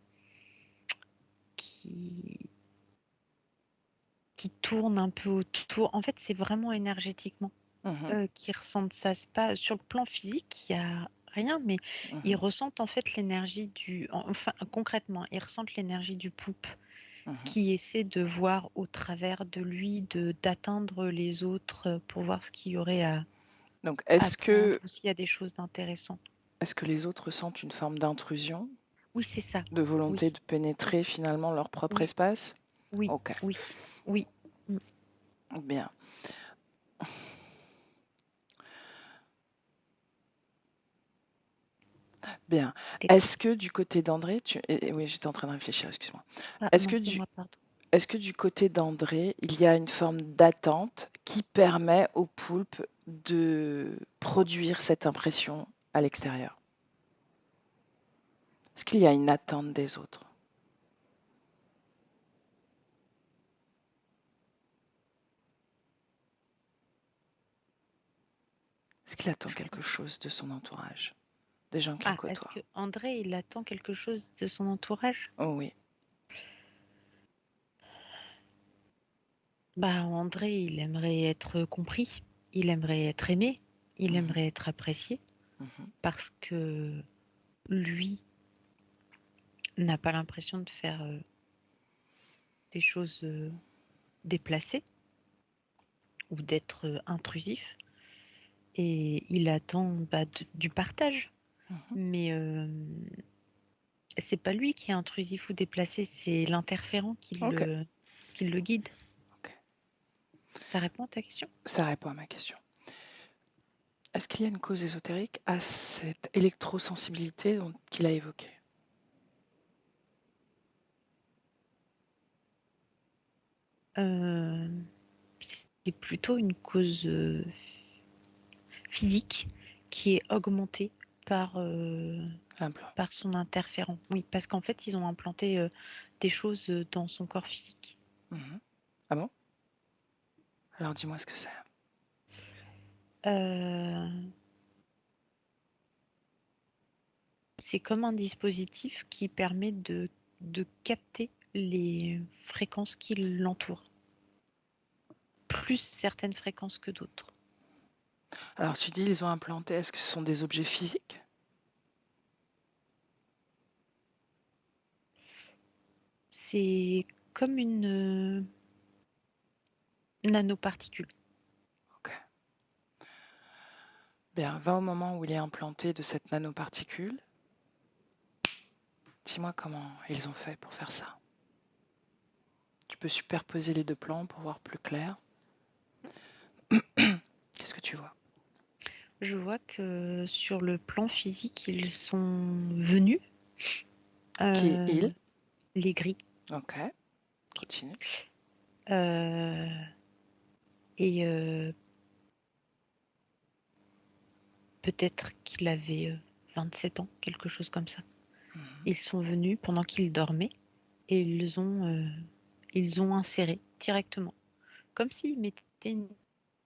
qui, qui tourne un peu autour. En fait, c'est vraiment énergétiquement Mhm. qu'ils ressentent ça. C'est pas sur le plan physique, il y a rien, mais ils Mhm. ressentent en fait l'énergie enfin concrètement, ils ressentent l'énergie du poulpe Mhm. qui essaie de voir au travers de lui, d'atteindre les autres pour voir ce qu'il y aurait à Donc, apprendre ou s'il y a des choses intéressantes. est-ce que les autres sentent une forme d'intrusion, Oui, c'est ça. de volonté Oui, de pénétrer finalement leur propre oui, espace? oui, Ok, oui, oui. bien. Bien. Des- Est-ce que du côté d'André, oui, j'étais en train de réfléchir, excuse-moi. Ah, Est-ce non, que c'est du, moi, pardon. est-ce que du côté d'André, il y a une forme d'attente qui permet au poulpe de produire cette impression à l'extérieur? Est-ce qu'il y a une attente des autres? Est-ce qu'il attend quelque chose de son entourage, des gens qu'il Ah, est-ce côtoie? que André, il attend quelque chose de son entourage? Oh oui. Bah, André, il aimerait être compris, il aimerait être aimé, il Mhm, aimerait être apprécié mhm. parce que lui n'a pas l'impression de faire des choses déplacées ou d'être intrusif et il attend du partage. Mhm. Mais c'est pas lui qui est intrusif ou déplacé, c'est l'interférent Ok, qui le guide. ok. Ça répond à ta question? Ça répond à ma question. Est-ce qu'il y a une cause ésotérique à cette électrosensibilité qu'il a évoquée? C'est plutôt une cause physique qui est augmentée par, L'implant. par son interférent. Oui, parce qu'en fait, ils ont implanté des choses dans son corps physique. Mhm. Ah bon? Alors dis-moi ce que c'est. Euh, c'est comme un dispositif qui permet de capter les fréquences qui l'entourent, plus certaines fréquences que d'autres. Alors tu dis ils ont implanté, est-ce que ce sont des objets physiques? C'est comme une nanoparticule. Ok. Bien, va au moment où il est implanté de cette nanoparticule. Dis-moi comment ils ont fait pour faire ça. Tu peux superposer les deux plans pour voir plus clair. Qu'est-ce que tu vois? Je vois que sur le plan physique, ils sont venus, Qui est il? les gris, Ok, continue. euh, et peut-être qu'il avait 27 ans, quelque chose comme ça. Mhm. Ils sont venus pendant qu'il dormait et ils ont inséré directement, comme s'ils mettaient une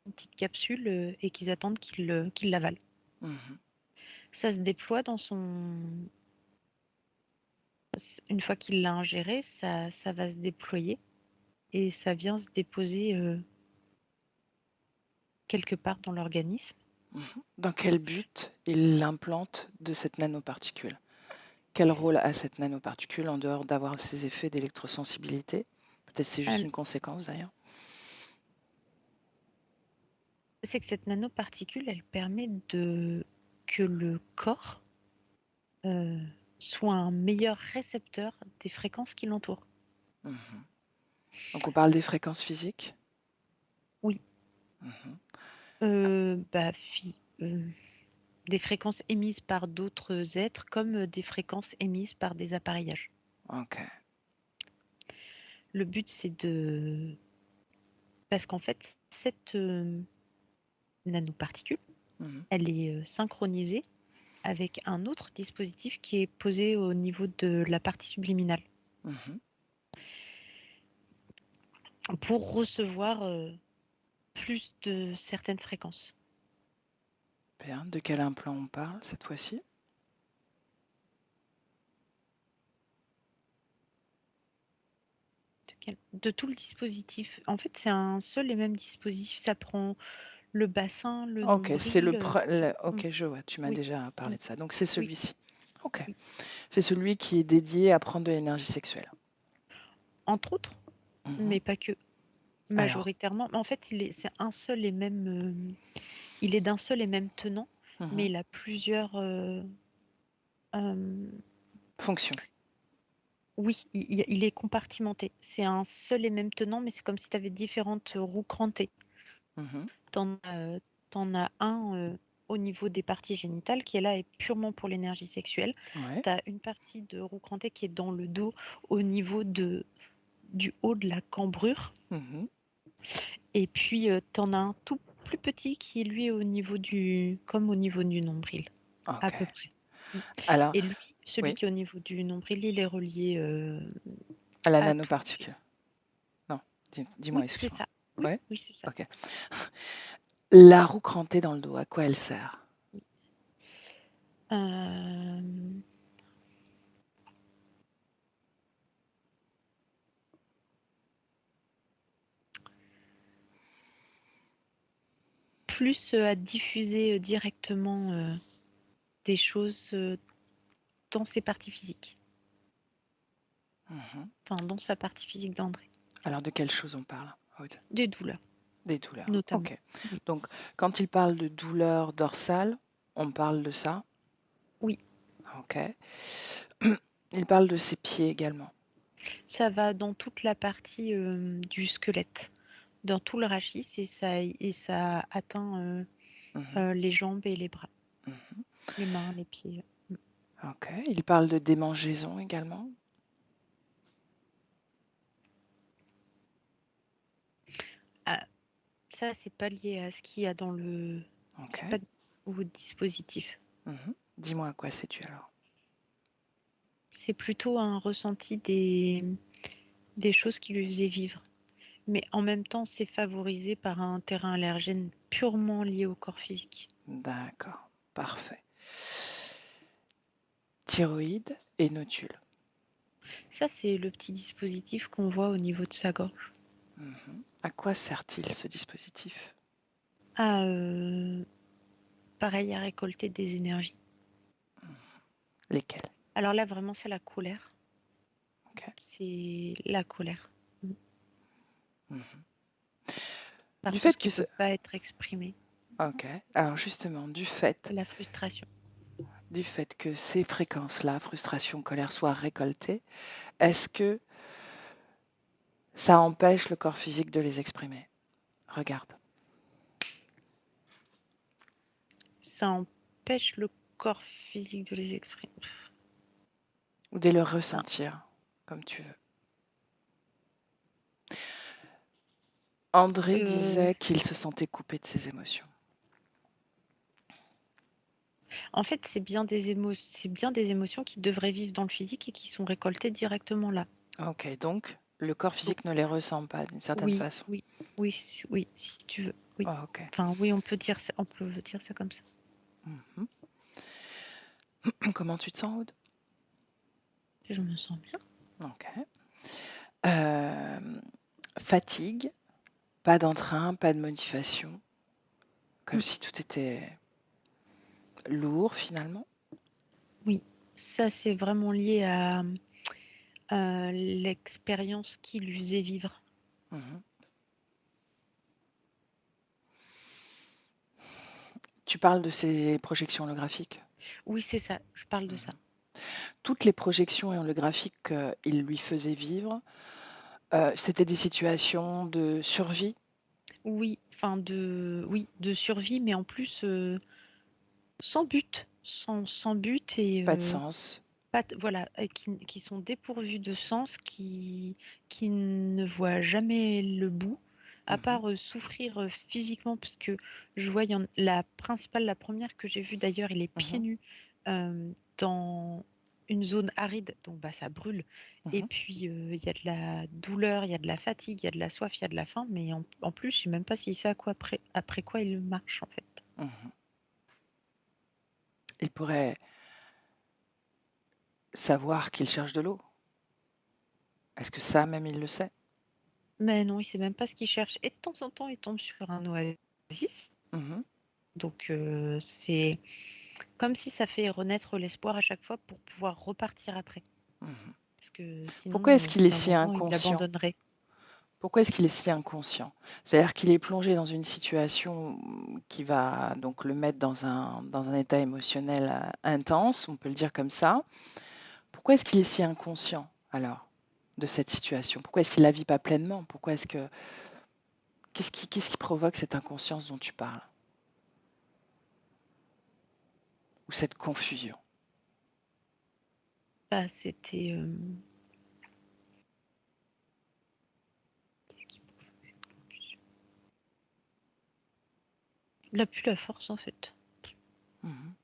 petite capsule et qu'ils attendent qu'il l'avale. Mhm. Ça se déploie dans son... Une fois qu'il l'a ingéré, ça va se déployer et ça vient se déposer quelque part dans l'organisme. Mhm. Dans quel but il l'implante de cette nanoparticule? Quel rôle a cette nanoparticule en dehors d'avoir ces effets d'électrosensibilité? Peut-être c'est juste Elle- une conséquence d'ailleurs. C'est que cette nanoparticule, elle permet que le corps soit un meilleur récepteur des fréquences qui l'entourent. Mhm. Donc on parle des fréquences physiques? Oui. Mhm. Bah, des fréquences émises par d'autres êtres comme des fréquences émises par des appareillages. Ok. Le but, c'est de... Parce qu'en fait, cette nanoparticule, Mhm. elle est synchronisée avec un autre dispositif qui est posé au niveau de la partie subliminale Mhm. pour recevoir plus de certaines fréquences. Bien. De quel implant on parle cette fois-ci? De tout le dispositif. En fait, c'est un seul et même dispositif. Ça prend le bassin, le Ok, c'est nombril. Ok, je vois, tu m'as Oui, déjà parlé mm, de ça. Donc c'est oui, celui-ci. Ok. oui. C'est celui qui est dédié à prendre de l'énergie sexuelle. entre autres, Mhm. mais pas que. Alors, Majoritairement. En fait, c'est un seul et même. Il est d'un seul et même tenant, mais mhm. il a plusieurs. euh, Fonction. Oui, il est compartimenté. C'est un seul et même tenant, mais c'est comme si tu avais différentes roues crantées. Mhm. T'en as un au niveau des parties génitales qui est là et purement pour l'énergie sexuelle. Ouais. Tu as une partie de roue crantée qui est dans le dos au niveau du haut de la cambrure. Mhm. Et puis t'en as un tout plus petit qui est lui comme au niveau du nombril, à Ok. peu près. Alors, Et lui, celui oui, qui est au niveau du nombril, il est relié à la à tous les. nanoparticule. Non, dis-moi, Oui, c'est excuse-moi. ça. Oui, Ouais, oui, c'est ça. ok. La roue crantée dans le dos, à quoi elle sert? Euh, Plus à diffuser directement des choses dans ses parties physiques, Mhm. enfin dans sa partie physique d'André. Alors, de quelle chose on parle, Aude? Des douleurs, Des douleurs. notamment. Ok. Oui. Donc, quand il parle de douleur dorsale, on parle de ça. Oui, Ok. Il parle de ses pieds également. ça va dans toute la partie du squelette, dans tout le rachis, et ça atteint Mhm. les jambes et les bras, Mhm. les mains, les pieds. Ok. Il parle de démangeaison également. Ah, ça, c'est pas lié à ce qu'il y a dans Ok. c'est pas au dispositif. Mhm. Dis-moi à quoi c'est dû alors. C'est plutôt un ressenti des choses qui lui faisaient vivre. Mais en même temps, c'est favorisé par un terrain allergène purement lié au corps physique. D'accord. Parfait. Thyroïde et nodule. Ça, c'est le petit dispositif qu'on voit au niveau de sa gorge. Mhm. À quoi sert-il ce dispositif? Ah, pareil, à récolter des énergies. Lesquels? Alors là, vraiment, c'est la colère. Ok. C'est la colère. Mhm. Par Du tout fait ce que qui ce... peut pas être exprimé. Ok. Alors justement, La frustration. du fait que ces fréquences-là, frustration, colère, soient récoltées, est-ce que ça empêche le corps physique de les exprimer? Regarde. Ça empêche le corps physique de les exprimer. Ou de le Non. ressentir, comme tu veux. André Euh, disait qu'il se sentait coupé de ses émotions. En fait, c'est bien des émotions qui devraient vivre dans le physique et qui sont récoltées directement là. Ok, donc le corps Donc, physique ne les ressent pas d'une certaine oui, façon. oui, oui, oui, si tu veux. Oui. Oh, ok. Enfin, oui, on peut dire ça comme ça. Mhm. Comment tu te sens, Aude? Je me sens bien. Ok. Euh, Fatigue, pas d'entrain, pas de motivation, comme Mm. si tout était lourd finalement. Oui, ça c'est vraiment lié à l'expérience qui lui faisait vivre. Mhm. Tu parles de ces projections holographiques. Oui, c'est ça, je parle de ça. Mhm. Toutes les projections holographiques qu'il lui faisait vivre, c'était des situations de survie. Oui, enfin de survie, mais en plus sans but, sans but et Pas de sens. voilà, qui sont dépourvus de sens, qui ne voient jamais le bout, à Mhm. part souffrir physiquement, parce que je vois, la principale, la première que j'ai vue d'ailleurs, il est pieds Mhm. nus dans une zone aride, donc bah, ça brûle. Et Mhm. puis il y a de la douleur, il y a de la fatigue, il y a de la soif, il y a de la faim, mais en plus, je sais même pas s'il sait après quoi il marche en fait. Mhm. Il pourrait savoir qu'il cherche de l'eau. Est-ce que ça, même, il le sait? Mais non, il sait même pas ce qu'il cherche. Et de temps en temps, il tombe sur un oasis. Mhm. Donc c'est comme si ça fait renaître l'espoir à chaque fois pour pouvoir repartir après. Mhm. Parce que Pourquoi est-ce sinon, au qu'il bout est d'un si moment, il inconscient? abandonnerait. Pourquoi est-ce qu'il est si inconscient? C'est-à-dire qu'il est plongé dans une situation qui va donc le mettre dans un état émotionnel intense, on peut le dire comme ça. Pourquoi est-ce qu'il est si inconscient alors de cette situation? Pourquoi est-ce qu'il la vit pas pleinement? Pourquoi est-ce que qu'est-ce qui provoque cette inconscience dont tu parles? Ou cette confusion? Bah, c'était... qu'est-ce qui provoque cette confusion? Il a plus la force, en fait. Mhm.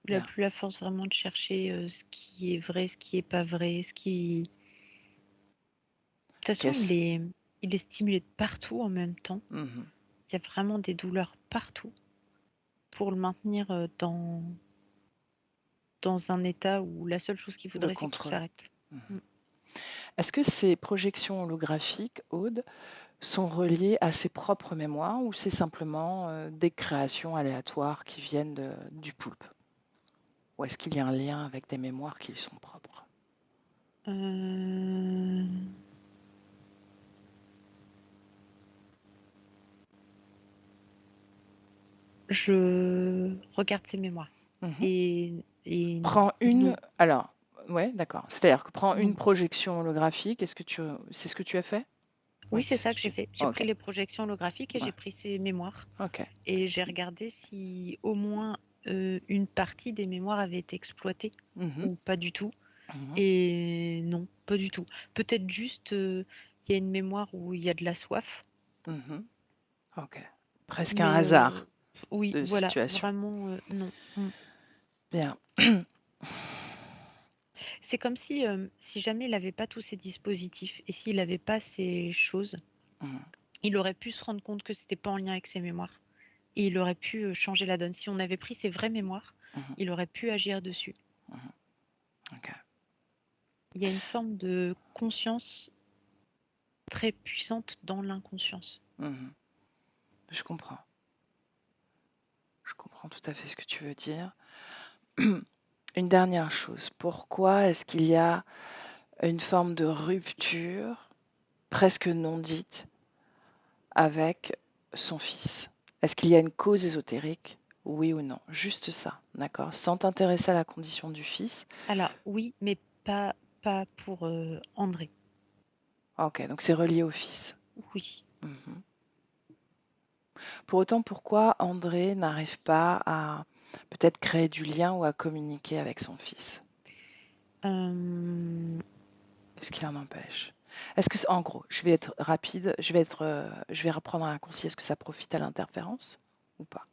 Il a Bien. plus la force vraiment de chercher ce qui est vrai, ce qui est pas vrai, ce qui... De toute façon, Qu'est-ce... il est stimulé de partout en même temps. Mhm. Il y a vraiment des douleurs partout pour le maintenir dans un état où la seule chose qu'il De voudrait, c'est que tout contrôle. s'arrête. Mhm. Mm. Est-ce que ces projections holographiques, Aude, sont reliées à ses propres mémoires ou c'est simplement des créations aléatoires qui viennent du poulpe? Ou est-ce qu'il y a un lien avec des mémoires qui lui sont propres? Euh, Je regarde ses mémoires. Mhm. Et Prends une. non, Alors, ouais, d'accord. C'est-à-dire que prends une non. projection holographique. C'est ce que tu as fait? Oui, Oui, c'est c'est ce ça que que tu j'ai as fait. fait. J'ai Ok. pris les projections holographiques et Ouais. j'ai pris ses mémoires. Ok. Et j'ai regardé si au moins une partie des mémoires avait été exploitée Mhm. ou pas du tout. Mhm. Et non, pas du tout. Peut-être juste, il y a une mémoire où il y a de la soif. Mhm. Ok. Presque un Mais hasard oui, de voilà, situation. vraiment, non. Mm. Bien. C'est comme si jamais il n'avait pas tous ces dispositifs et s'il n'avait pas ces choses, Mhm. il aurait pu se rendre compte que c'était pas en lien avec ses mémoires. Et il aurait pu changer la donne. Si on avait pris ses vraies mémoires, Mhm. il aurait pu agir dessus. Mhm. Ok. Il y a une forme de conscience très puissante dans l'inconscience. Mhm. Je comprends. Je comprends tout à fait ce que tu veux dire. Une dernière chose. Pourquoi est-ce qu'il y a une forme de rupture presque non dite avec son fils? Est-ce qu'il y a une cause ésotérique? Oui ou non? Juste ça, d'accord? Sans t'intéresser à la condition du fils. Alors oui, mais pas pour André. Ok, donc c'est relié au fils. Oui. Mhm. Pour autant, pourquoi André n'arrive pas à peut-être créer du lien ou à communiquer avec son fils? Euh, Qu'est-ce qui l'en empêche? Est-ce que, en gros, je vais être rapide, je vais reprendre un raccourci. Est-ce que ça profite à l'interférence ou pas,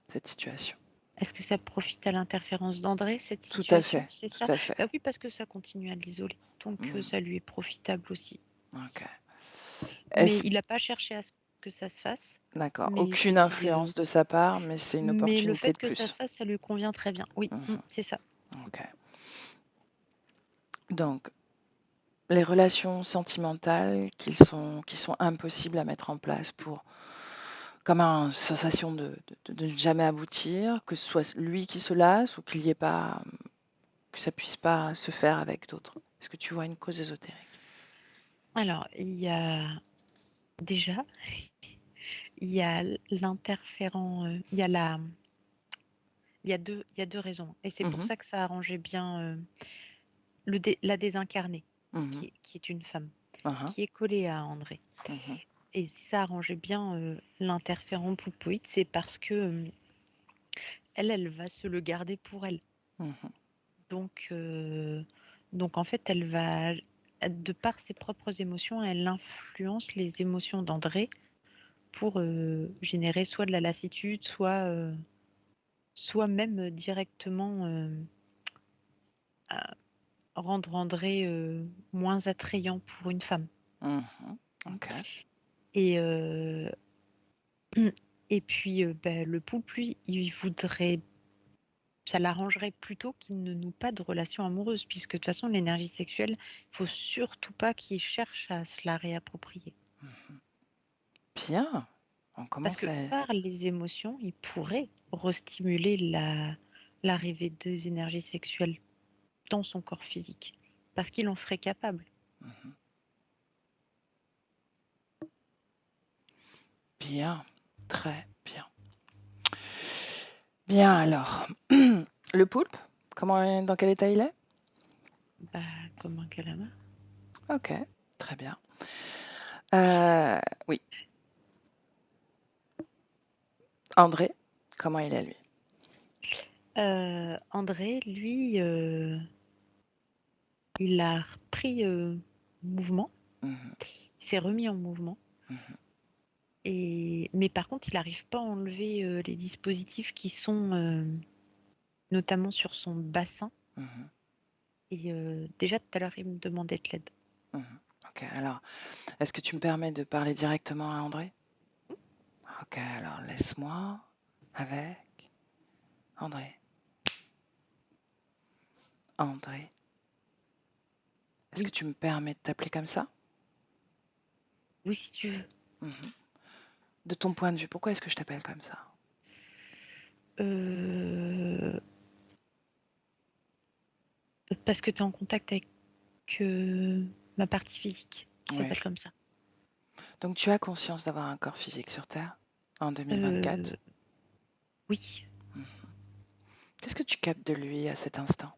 cette situation? Est-ce que ça profite à l'interférence d'André, cette Tout à situation? fait, C'est ça? tout à fait. Bah oui, parce que ça continue à l'isoler. Donc Hmm, ça lui est profitable aussi. ok. Mais Est-ce il n'a pas cherché à ce que ça se fasse. D'accord, Mais aucune influence de sa part, mais c'est une mais le opportunité fait de que ça se plus. fasse, ça lui convient très bien. Oui, Mhm, c'est ça. ok. Donc, les relations sentimentales qui sont impossibles à mettre en place pour, comme une sensation de ne jamais aboutir, que ce soit lui qui se lasse ou qu'il y ait pas, que ça puisse pas se faire avec d'autres. Est-ce que tu vois une cause ésotérique? Alors, il y a déjà, il y a l'interférent, il y a deux raisons. Et c'est pour Mhm, ça que ça arrangeait bien la désincarnée, mhm, qui est une femme, mhm, qui est collée à André. mhm, Et si ça arrangeait bien l'interférent poupoïde, c'est parce que elle va se le garder pour elle. mhm, Donc en fait, elle va, de par ses propres émotions, elle influence les émotions d'André pour générer soit de la lassitude, soit même directement à rendre André moins attrayant pour une femme. mhm. Ok. Et, et puis bah, le poulpe, lui, il voudrait, ça l'arrangerait plutôt qu'il ne noue pas de relation amoureuse, puisque de toute façon, l'énergie sexuelle, il faut surtout pas qu'il cherche à se la réapproprier. Bien. On Parce que commence à... par les émotions, il pourrait restimuler l'arrivée des énergies sexuelles. dans son corps physique, parce qu'il en serait capable. Mhm. Bien, très bien. Bien alors. Le poulpe, dans quel état il est? Bah, comme un calamar. Ok, très bien. Oui. André, comment il est lui? André, lui, il a repris mouvement, Mhm, il s'est remis en mouvement. mhm. Mais par contre, il n'arrive pas à enlever les dispositifs qui sont notamment sur son bassin. Mhm, Et déjà tout à l'heure, il me demandait de l'aide. mhm. Ok, alors, est-ce que tu me permets de parler directement à André? Ok, alors laisse-moi avec André. André, est-ce que Oui, tu me permets de t'appeler comme ça? oui, si tu veux. Mhm. De ton point de vue, pourquoi est-ce que je t'appelle comme ça? Parce que tu es en contact avec ma partie physique qui Oui. s'appelle comme ça. Donc tu as conscience d'avoir un corps physique sur Terre en 2024? Oui. Mhm. Qu'est-ce que tu captes de lui à cet instant?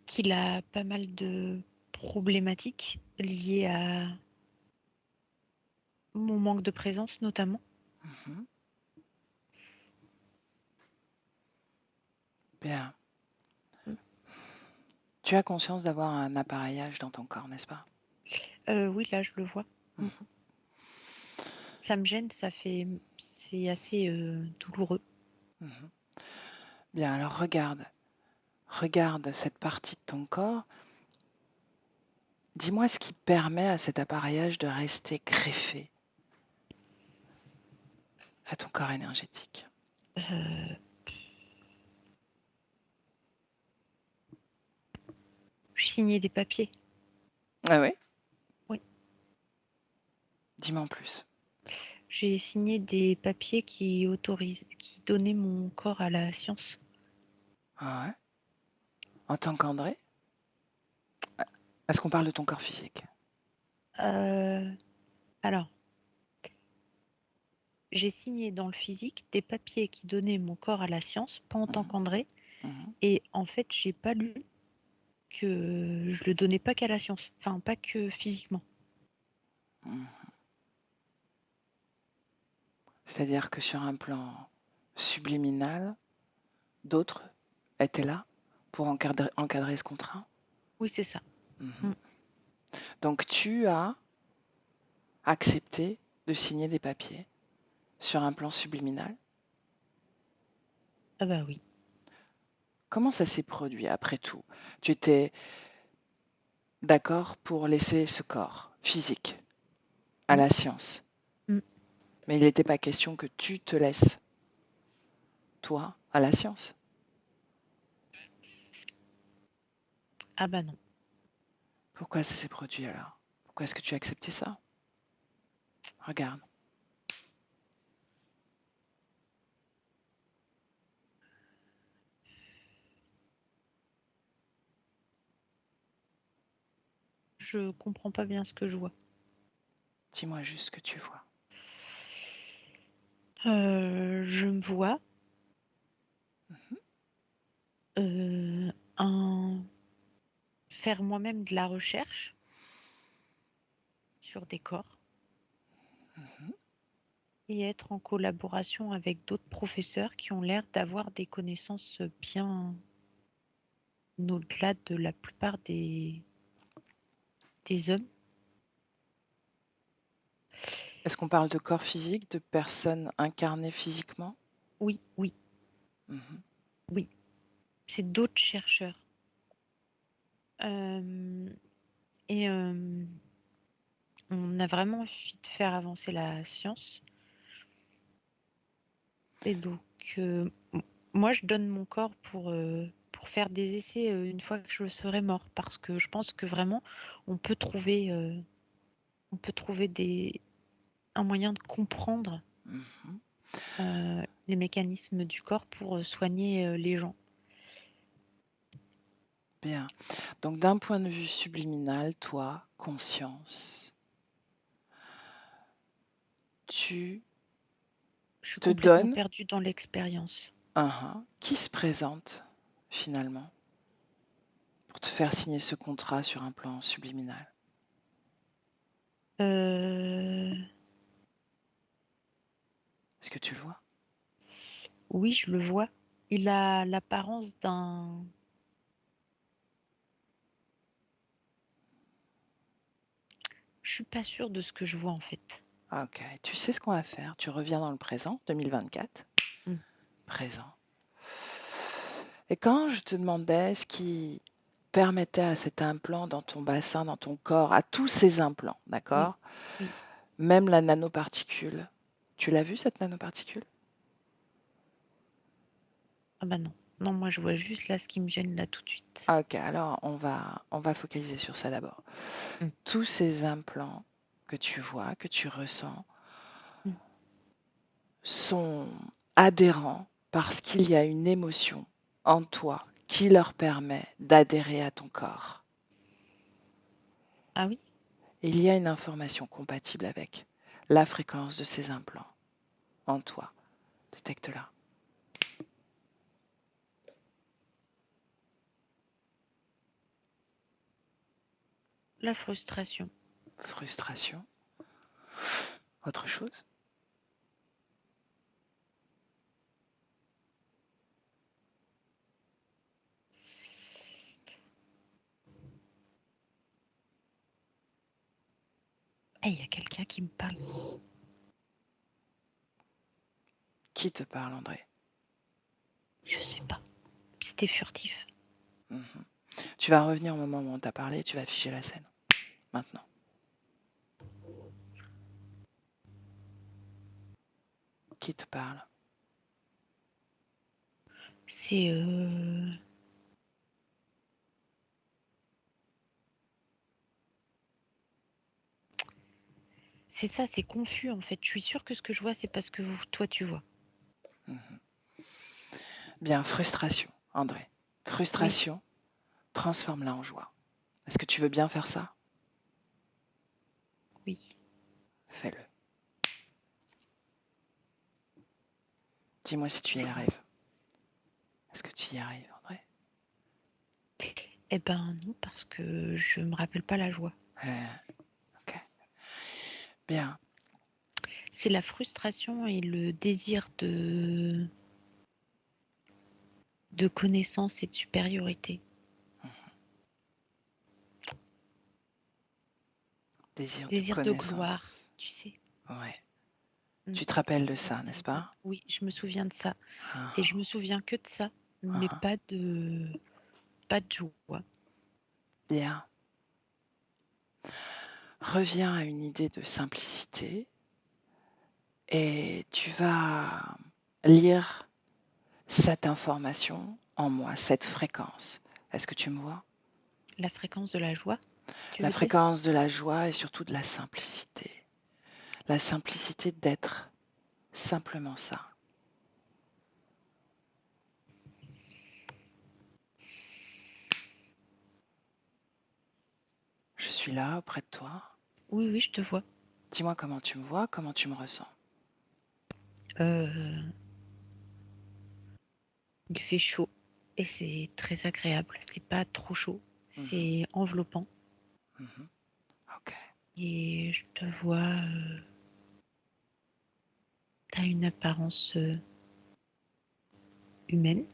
Qu'il a pas mal de problématiques liées à mon manque de présence notamment. Mhm. Bien. Tu as conscience d'avoir un appareillage dans ton corps, n'est-ce pas? Oui, là je le vois. Mhm. Ça me gêne, c'est assez douloureux. Mhm. Bien, alors regarde cette partie de ton corps. Dis-moi ce qui permet à cet appareillage de rester greffé à ton corps énergétique. Euh, je signais des papiers. Ah oui? Oui. Dis-moi en plus. J'ai signé des papiers qui donnaient mon corps à la science. Ah ouais? En tant qu'André? Est-ce qu'on parle de ton corps physique? Euh, alors, j'ai signé dans le physique des papiers qui donnaient mon corps à la science, pas en tant Mhm. qu'André. Mhm. Et en fait, j'ai pas lu que je le donnais pas qu'à la science, enfin pas que physiquement. Mhm. C'est-à-dire que sur un plan subliminal, d'autres étaient là pour encadrer ce contrat. Oui, c'est ça. Mhm. Mm. Donc tu as accepté de signer des papiers sur un plan subliminal. Ah bah oui. Comment ça s'est produit après tout? Tu étais d'accord pour laisser ce corps physique à Mm. la science, Mm. mais il n'était pas question que tu te laisses, toi, à la science. Ah bah non. Pourquoi ça s'est produit alors? Pourquoi est-ce que tu as accepté ça? Regarde. Je comprends pas bien ce que je vois. Dis-moi juste ce que tu vois. Je me vois euh, un... faire moi-même de la recherche sur des corps Mhm. et être en collaboration avec d'autres professeurs qui ont l'air d'avoir des connaissances bien au-delà de la plupart des hommes. Est-ce qu'on parle de corps physique, de personnes incarnées physiquement? Oui, oui, Mhm. oui. C'est d'autres chercheurs. Euh, et on a vraiment envie de faire avancer la science. Et donc, moi, je donne mon corps pour faire des essais une fois que je serai mort, parce que je pense que vraiment, on peut trouver, on peut trouver un moyen de comprendre Mhm. les mécanismes du corps pour soigner les gens. Bien. Donc, d'un point de vue subliminal, toi, conscience, tu Je suis te complètement donnes perdue dans l'expérience. qui se présente finalement pour te faire signer ce contrat sur un plan subliminal. Euh, Est-ce que tu le vois? Oui, je le vois. Il a l'apparence d'un... Je suis pas sûre de ce que je vois en fait. Ok, tu sais ce qu'on va faire. Tu reviens dans le présent, 2024, Mm. présent. Et quand je te demandais ce qui permettait à cet implant dans ton bassin, dans ton corps, à tous ces implants, Oui, d'accord? oui. Même la nanoparticule. Tu l'as vue cette nanoparticule? Ah bah non. Non, moi je vois juste là ce qui me gêne là tout de suite. Ah, ok, alors on va focaliser sur ça d'abord. Mm. Tous ces implants que tu vois, que tu ressens, Mm. sont adhérents parce qu'il y a une émotion en toi qui leur permet d'adhérer à ton corps. Ah oui? Et il y a une information compatible avec la fréquence de ces implants en toi. Détecte-la. La frustration. Frustration. Autre chose? Ah, il y a quelqu'un qui me parle. Qui te parle, André? Je sais pas. C'était furtif. Mhm. Tu vas revenir au moment où on t'a parlé, tu vas afficher la scène. Maintenant. Qui te parle? C'est c'est ça, c'est confus en fait. Je suis sûre que ce que je vois, c'est parce que toi tu vois. Mhm. Bien, frustration, André. Oui, Frustration, transforme-la en joie. Est-ce que tu veux bien faire ça? oui. Fais-le. Dis-moi si tu y arrives. Est-ce que tu y arrives, André? Eh ben non, parce que je me rappelle pas la joie. Ok. Bien. C'est la frustration et le désir de connaissance et de supériorité. Désir de Désir de gloire, connaissance. tu sais. Ouais. Mm, Tu te rappelles c'est de ça ça, qui n'est-ce me parle. pas? Oui, je me souviens de ça. Et je Ah, me souviens que de ça, mais ah. pas de joie. Bien. Reviens à une idée de simplicité et tu vas lire cette information en moi, cette fréquence. Est-ce que tu me vois? La fréquence de la joie, tu La veux dire? fréquence de la joie et surtout de la simplicité. La simplicité d'être simplement ça. Je suis là auprès de toi. Oui, oui, je te vois. Dis-moi comment tu me vois, comment tu me ressens. Euh, il fait chaud et c'est très agréable. C'est pas trop chaud, Mhm, c'est enveloppant. mhm. Ok. Et je te vois, t'as une apparence humaine.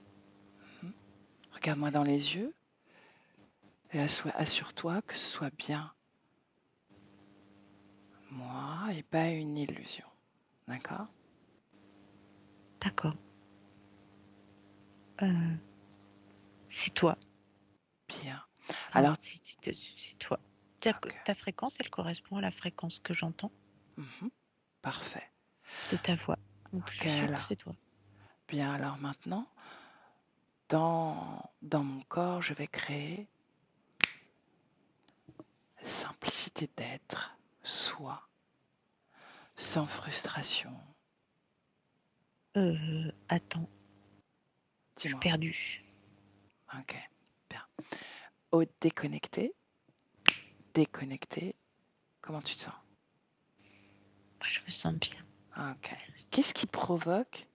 Mhm. Regarde-moi dans les yeux et assure-toi que ce soit bien moi et pas une illusion. D'accord? D'accord. Euh, c'est toi. Bien. Enfin, Alors, c'est toi. Ta, ok. ta fréquence, elle correspond à la fréquence que j'entends Mhm. Parfait. de ta voix. Donc je Ok, suis sûre que alors. c'est toi. Bien, alors maintenant, dans mon corps, je vais créer simplicité d'être, soi, sans frustration. Attends, je suis Dis-moi. perdue. Ok, bien. Au déconnecté, comment tu te sens? Moi, je me sens bien. Ok. Qu'est-ce qui provoque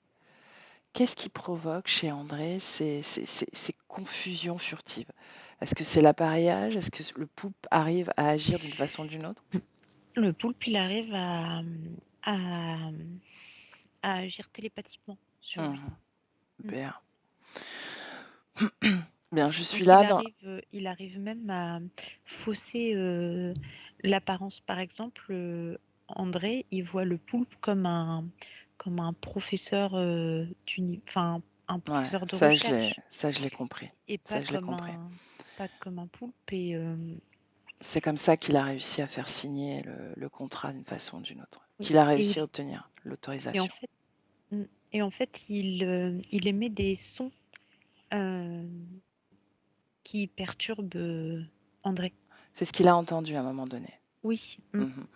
chez André ces confusions furtives? Est-ce que c'est l'appareillage? Est-ce que le poulpe arrive à agir d'une façon ou d'une autre? Le poulpe, il arrive à, à agir télépathiquement sur lui. Bien. Bien, je suis Donc là dans... il arrive même à fausser l'apparence. Par exemple, André, il voit le poulpe comme un professeur enfin un Ouais, professeur de ça recherche je l'ai compris. et Ça, je l'ai compris. pas comme un poulpe. Et C'est comme ça qu'il a réussi à faire signer le contrat d'une façon ou d'une autre. oui. Qu'il a réussi à obtenir Et en l'autorisation. fait, il émet des sons qui perturbent André. C'est ce qu'il a entendu à un moment donné. Oui. Mhm.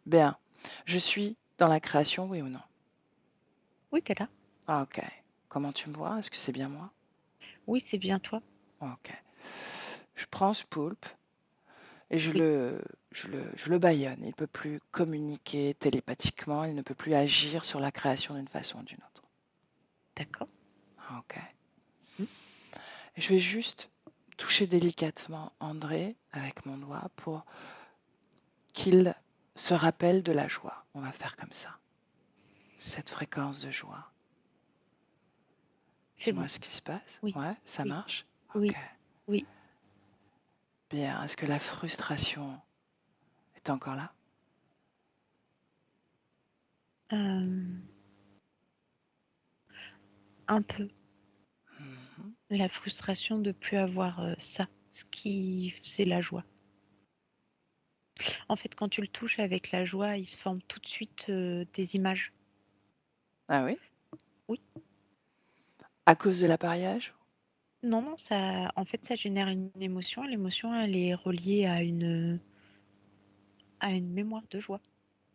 Bien. Je suis dans la création, oui ou non? Oui, t'es là. Ah, ok. Comment tu me vois? Est-ce que c'est bien moi? Oui, c'est bien toi. Ok. Je prends ce poulpe et Oui, je le bâillonne. Il ne peut plus communiquer télépathiquement, il ne peut plus agir sur la création d'une façon ou d'une autre. d'accord. Ah, ok. Mm. Et je vais juste toucher délicatement André avec mon doigt pour qu'il se rappelle de la joie. On va faire comme ça. Cette fréquence de joie. C'est Dis-moi bon. ce qui se passe. Oui, Ouais, ça oui, marche? Ok. oui, oui. Bien. Est-ce que la frustration est encore là? Euh, un peu. Mhm. La frustration de plus avoir ça, ce qui faisait la joie. En fait, quand tu le touches avec la joie, il se forme tout de suite des images. Ah oui? Oui. À cause de l'appareillage? Non, non, en fait, ça génère une émotion. L'émotion, elle est reliée à une mémoire de joie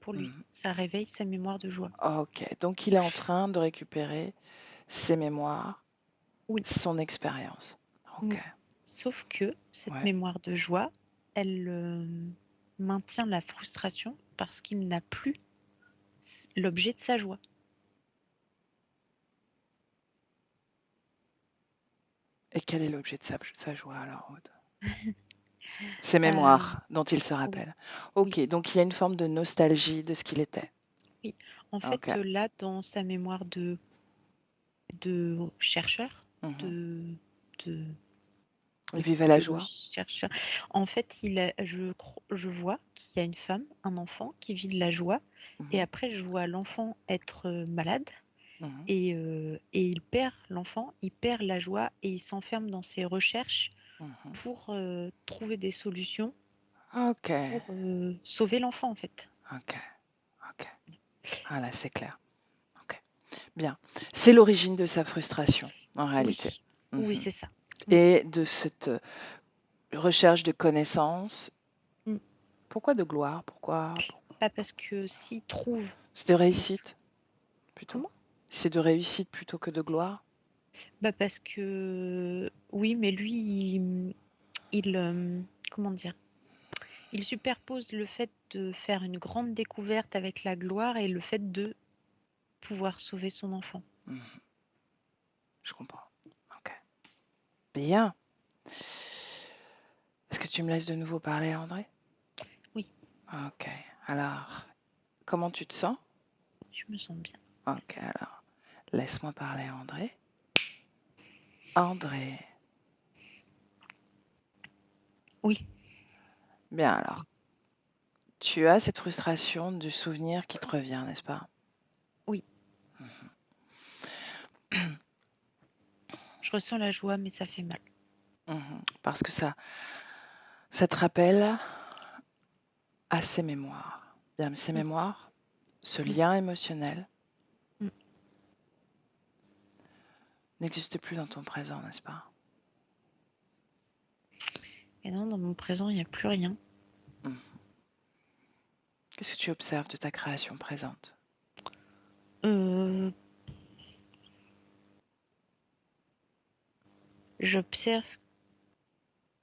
pour lui. Mhm. Ça réveille sa mémoire de joie. Ok. Donc il est en train de récupérer ses mémoires, Oui. son expérience. Mm. Ok. Sauf que cette Ouais. mémoire de joie, elle maintient la frustration parce qu'il n'a plus l'objet de sa joie. Et quel est l'objet de sa joie alors, Aude? Ses Euh, mémoires dont il se oui, rappelle. oui, Ok, donc il y a une forme de nostalgie de ce qu'il était. oui. En Ok. fait, là, dans sa mémoire de chercheur, Mhm. de, de Il vivait la joie. biologiste chercheur, en fait, je vois qu'il y a une femme, un enfant qui vit de la joie, et Mhm. après, je vois l'enfant être malade. Mhm. Et l'enfant, il perd la joie et il s'enferme dans ses recherches Mhm. pour trouver des solutions Ok. pour sauver l'enfant en fait. Ok. Ok. Ah là, c'est clair. Ok. Bien. C'est l'origine de sa frustration, en réalité. Oui, oui, Mhm. c'est ça. Mm. Et de cette recherche de connaissances. Mm. Pourquoi de gloire? Pourquoi? Pas parce que s'il trouve, C'est de il... réussite, plutôt. Comment? C'est de réussite plutôt que de gloire? Bah parce que oui, mais lui, comment dire? Il superpose le fait de faire une grande découverte avec la gloire et le fait de pouvoir sauver son enfant. Mhm. Je comprends. Ok. Bien. Est-ce que tu me laisses de nouveau parler, André? Oui, Ok. Alors, comment tu te sens? je me sens bien. Ok, alors, laisse-moi parler, André. André. Oui, Bien, alors, tu as cette frustration du souvenir qui te revient, n'est-ce pas? oui. Je ressens la joie, mais ça fait mal. Parce que ça te rappelle à ces mémoires. Bien, ces Mm, mémoires, ce mm, lien émotionnel mm. n'existe plus dans ton présent, n'est-ce pas? Et non, dans mon présent, il n'y a plus rien. Mhm. Qu'est-ce Qu'est-ce que tu observes de ta création présente? Euh, J'observe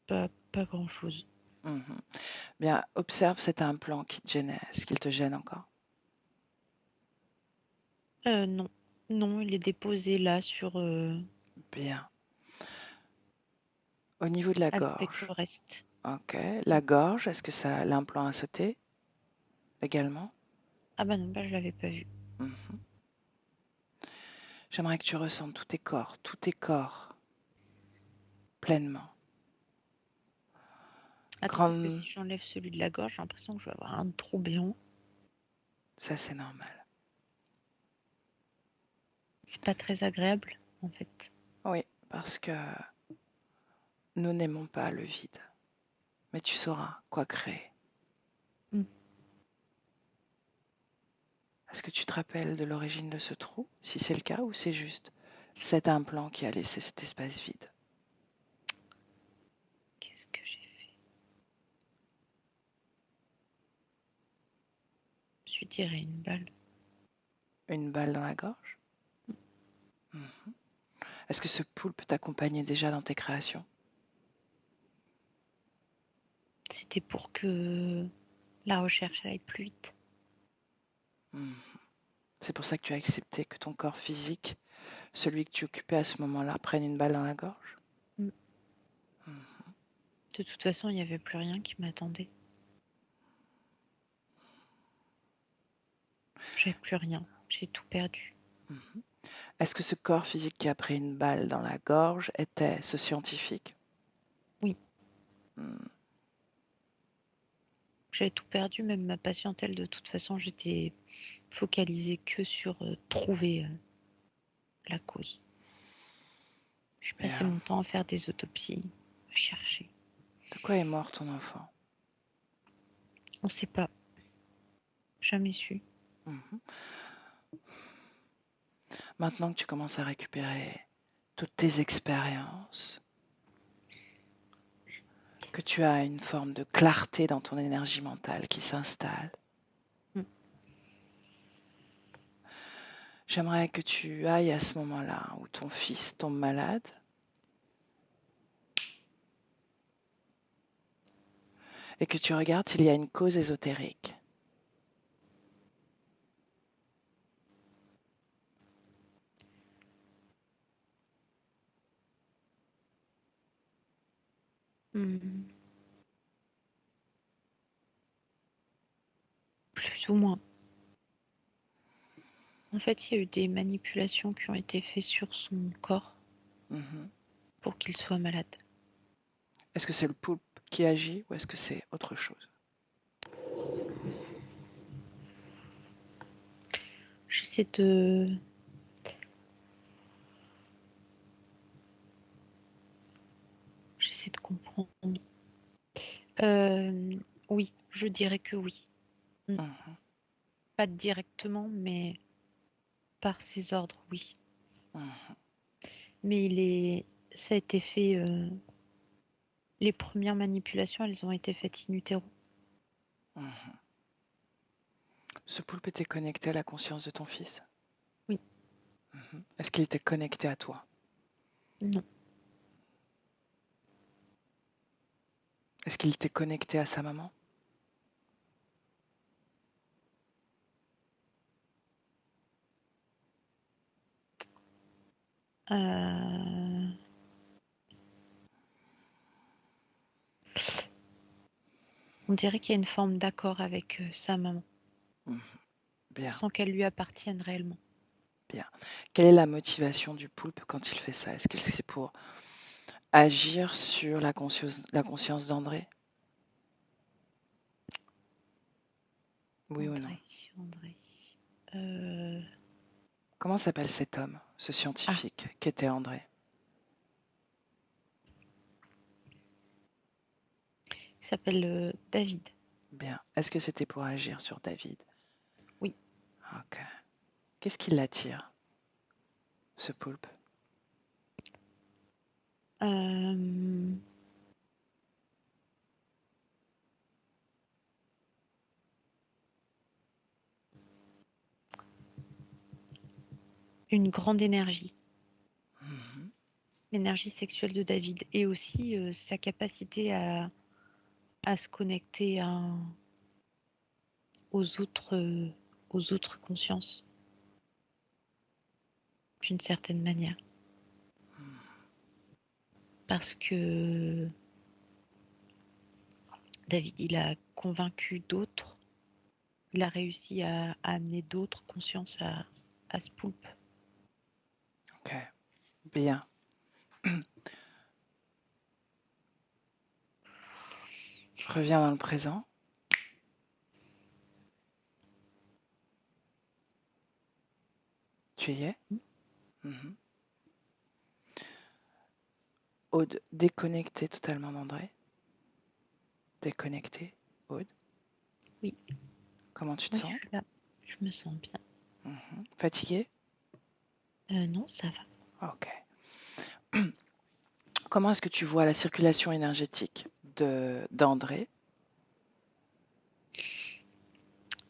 pas grand-chose. Mhm. Bien, observe cet implant qui te gênait. Est-ce qu'il te gêne encore? Non, non, il est déposé là sur Bien. Au niveau de la avec le gorge. reste. Ok. La gorge, est-ce que l'implant a sauté également? Ah bah non, bah je l'avais pas vu. Mhm. J'aimerais que tu ressentes tous tes corps pleinement. Attends, parce que Grande, si j'enlève celui de la gorge, j'ai l'impression que je vais avoir un trou béant. ça c'est normal. C'est pas très agréable, en fait. Oui, parce que nous n'aimons pas le vide, mais tu sauras quoi créer. Mm. Est-ce que tu te rappelles de l'origine de ce trou, si c'est le cas, ou c'est juste cet implant qui a laissé cet espace vide? Qu'est-ce que j'ai fait? Je me suis tiré une balle. Une balle dans la gorge? Mhm. Est-ce que ce poulpe t'accompagnait déjà dans tes créations? C'était pour que la recherche aille plus vite. Mhm. C'est pour ça que tu as accepté que ton corps physique, celui que tu occupais à ce moment-là, prenne une balle dans la gorge? Mm. Mhm. De toute façon, il n'y avait plus rien qui m'attendait. J'avais plus rien. J'ai tout perdu. Mhm. Est-ce que ce corps physique qui a pris une balle dans la gorge était ce scientifique? Oui, Mhm. j'avais tout perdu, même ma patientèle. De toute façon, j'étais focalisée que sur trouver la cause. Je passais Bien. mon temps à faire des autopsies, à chercher. De quoi est mort ton enfant? On ne sait pas. Jamais su. Mhm. Maintenant que tu commences à récupérer toutes tes expériences, que tu as une forme de clarté dans ton énergie mentale qui s'installe, Mm. j'aimerais que tu ailles à ce moment-là où ton fils tombe malade et que tu regardes s'il y a une cause ésotérique. Mm. Plus ou moins. En fait, il y a eu des manipulations qui ont été faites sur son corps Mhm. pour qu'il soit malade. Est-ce que c'est le poulpe qui agit ou est-ce que c'est autre chose? J'essaie de... J'essaie de comprendre. Euh, oui, je dirais que oui. Mm. Mhm. Pas directement, mais par ses ordres, oui. Mhm. Mais ça a été fait. Les premières manipulations, elles ont été faites in utero. Mhm. Ce poulpe était connecté à la conscience de ton fils? Oui, Mhm. Est-ce qu'il était connecté à toi? non. Est-ce qu'il était connecté à sa maman? Euh, On dirait qu'il y a une forme d'accord avec sa maman, Mhm. Bien, sans qu'elle lui appartienne réellement. bien. Quelle est la motivation du poulpe quand il fait ça? Est-ce que c'est pour agir sur la conscience d'André? Oui ou non? André. Euh, Comment s'appelle cet homme, ce Ah, scientifique qu'était André? il s'appelle David. Bien. Est-ce que c'était pour agir sur David? Oui. Ok. Qu'est-ce qui l'attire, ce poulpe? Euh, une grande énergie, Mhm. l'énergie sexuelle de David, et aussi sa capacité à se connecter aux autres consciences, d'une certaine manière. Parce que David, il a convaincu d'autres, il a réussi à amener d'autres consciences à ce poulpe. Ok, bien. Reviens dans le présent. Tu y es? Mhm. Aude, déconnecté totalement d'André. Déconnecté, Aude. Oui. Comment tu te Moi, sens? je suis là, je me sens bien. Mhm. Fatigué? Non, ça va. Ok. Comment est-ce que tu vois la circulation énergétique d'André?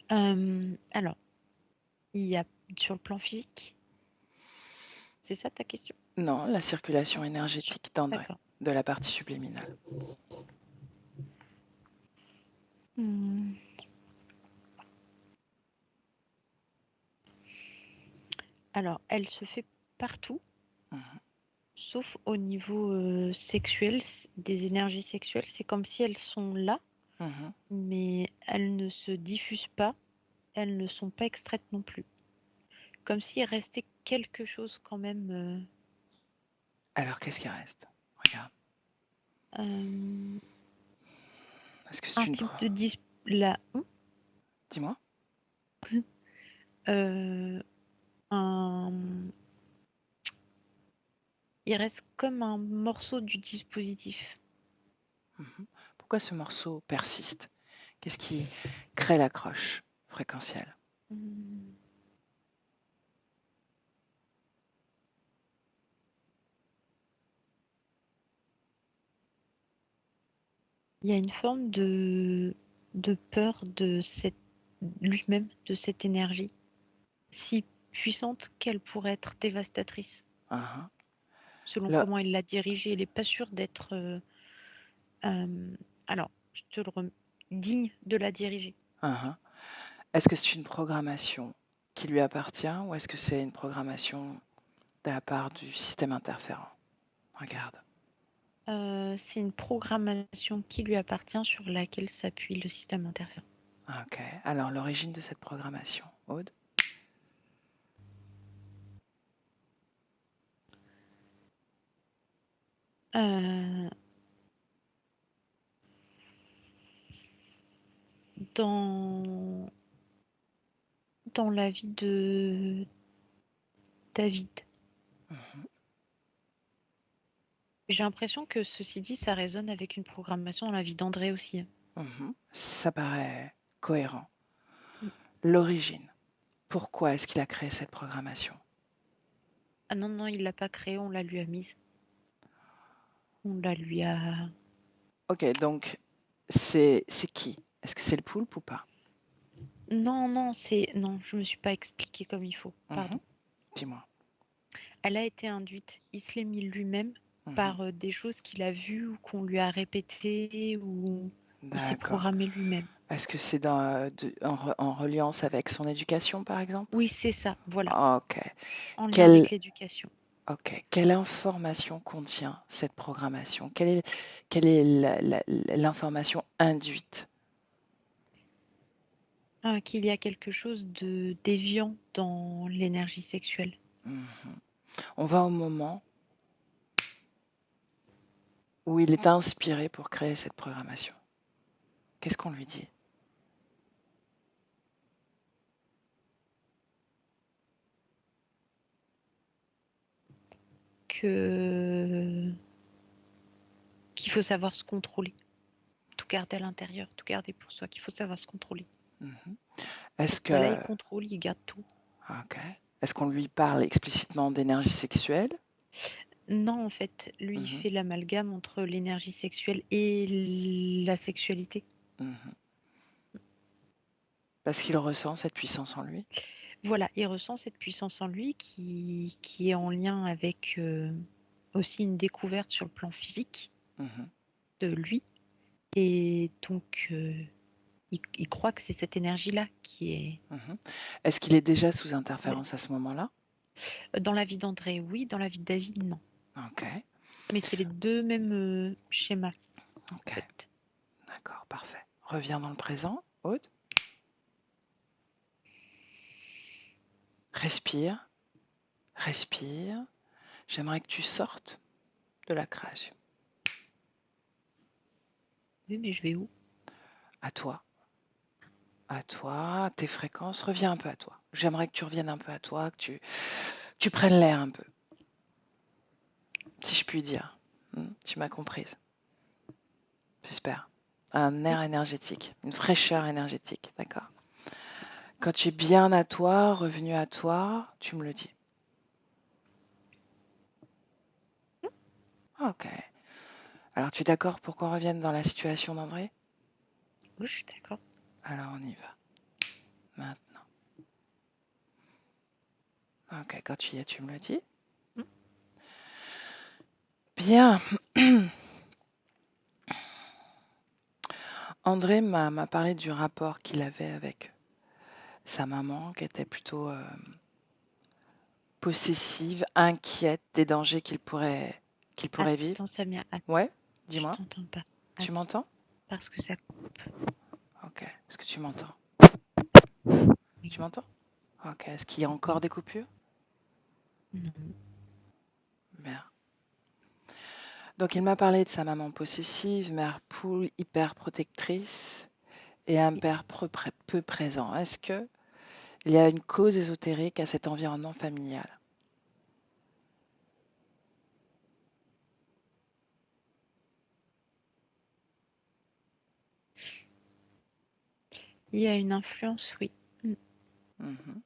Alors, il y a sur le plan physique, c'est ça ta question? Non, la circulation Ah, énergétique d'André, d'accord. de la partie subliminale. Hmm. Alors, elle se fait partout, Mhm. sauf au niveau sexuel, des énergies sexuelles. C'est comme si elles sont là, Mhm. mais elles ne se diffusent pas, elles ne sont pas extraites non plus. Comme s'il restait quelque chose quand même. Alors, qu'est-ce qui reste? Regarde. euh, Est-ce que c'est un une... type de là, Dis-moi. un... il reste comme un morceau du dispositif. Mhm. Pourquoi ce morceau persiste? Qu'est-ce qui crée l'accroche fréquentielle? Hmm. Il y a une forme de peur de lui-même, de cette énergie, si puissante qu'elle pourrait être dévastatrice. Mhm. Selon Le- comment il l'a dirigée, il n'est pas sûr d'être, alors, je te le digne de la diriger. Mhm. Est-ce que c'est une programmation qui lui appartient ou est-ce que c'est une programmation de la part du système interférent? Regarde. C'est une programmation qui lui appartient sur laquelle s'appuie le système interférent. Ok. Alors, l'origine de cette programmation, Aude? Euh, dans la vie de David. Mhm. J'ai l'impression que, ceci dit, ça résonne avec une programmation dans la vie d'André aussi. Mhm. Ça paraît cohérent. Mm. L'origine. Pourquoi est-ce qu'il a créé cette programmation? Ah non, non, il l'a pas créée, on la lui a mise. On la lui a... Ok, donc c'est qui? Est-ce que c'est le poulpe ou pas? Non, non, non, je me suis pas expliquée comme il faut. Mhm. Pardon. Dis-moi. Elle a été induite. Il se l'est mis lui-même Mhm. par des choses qu'il a vues ou qu'on lui a répétées ou il s'est D'accord. programmé lui-même. Est-ce que c'est en reliance avec son éducation, par exemple? Oui, c'est ça, voilà, Ok. en lien Quelle, avec l'éducation. ok. Quelle information contient cette programmation? Quelle est l'information induite? Qu'il y a quelque chose de déviant dans l'énergie sexuelle. Mhm. On va au moment où il est inspiré pour créer cette programmation. Qu'est-ce qu'on lui dit? Qu'il faut savoir se contrôler, tout garder à l'intérieur, tout garder pour soi, qu'il faut savoir se contrôler. Mhm. Est-ce Voilà, il que, contrôle, il garde tout. ok. Est-ce qu'on lui parle explicitement d'énergie sexuelle? Non, en fait, lui, il Mhm. fait l'amalgame entre l'énergie sexuelle et la sexualité. Mhm. Parce qu'il ressent cette puissance en lui? Voilà, il ressent cette puissance en lui qui est en lien avec aussi une découverte sur le plan physique Mhm, de lui. Et donc, il croit que c'est cette énergie-là qui est... mhm. Est-ce qu'il est déjà sous interférence à ce moment-là? Dans la vie d'André, oui. Dans la vie de David, non. Ok, Mais c'est les deux mêmes schémas, en ok, fait. d'accord, parfait. Reviens dans le présent, Aude. Respire, respire. J'aimerais que tu sortes de la création. Oui, mais je vais où? À toi, à tes fréquences. Reviens un peu à toi. J'aimerais que tu reviennes un peu à toi, que tu prennes l'air un peu, si je puis dire. Tu m'as comprise, j'espère. Un air Oui. énergétique, une fraîcheur énergétique, d'accord? Quand tu es bien à toi, revenu à toi, tu me le dis. Ok. Alors, tu es d'accord pour qu'on revienne dans la situation d'André? Oui, je suis d'accord. Alors, on y va. Maintenant. Ok, quand tu y es, tu me le dis. Mm. Bien. André m'a parlé du rapport qu'il avait avec sa maman, qui était plutôt possessive, inquiète des dangers qu'il pourrait vivre. Attends, Samia, Ouais, je dis-moi. t'entends pas. Tu Attends, m'entends? parce que ça coupe. Ok. Est-ce que tu m'entends? Oui. Tu m'entends? Ok. Est-ce qu'il y a encore des coupures? Non. Bien. Donc, il m'a parlé de sa maman possessive, mère poule, hyper protectrice et un père peu présent. Est-ce que il y a une cause ésotérique à cet environnement familial? Il y a une influence, oui. Mm. Mhm,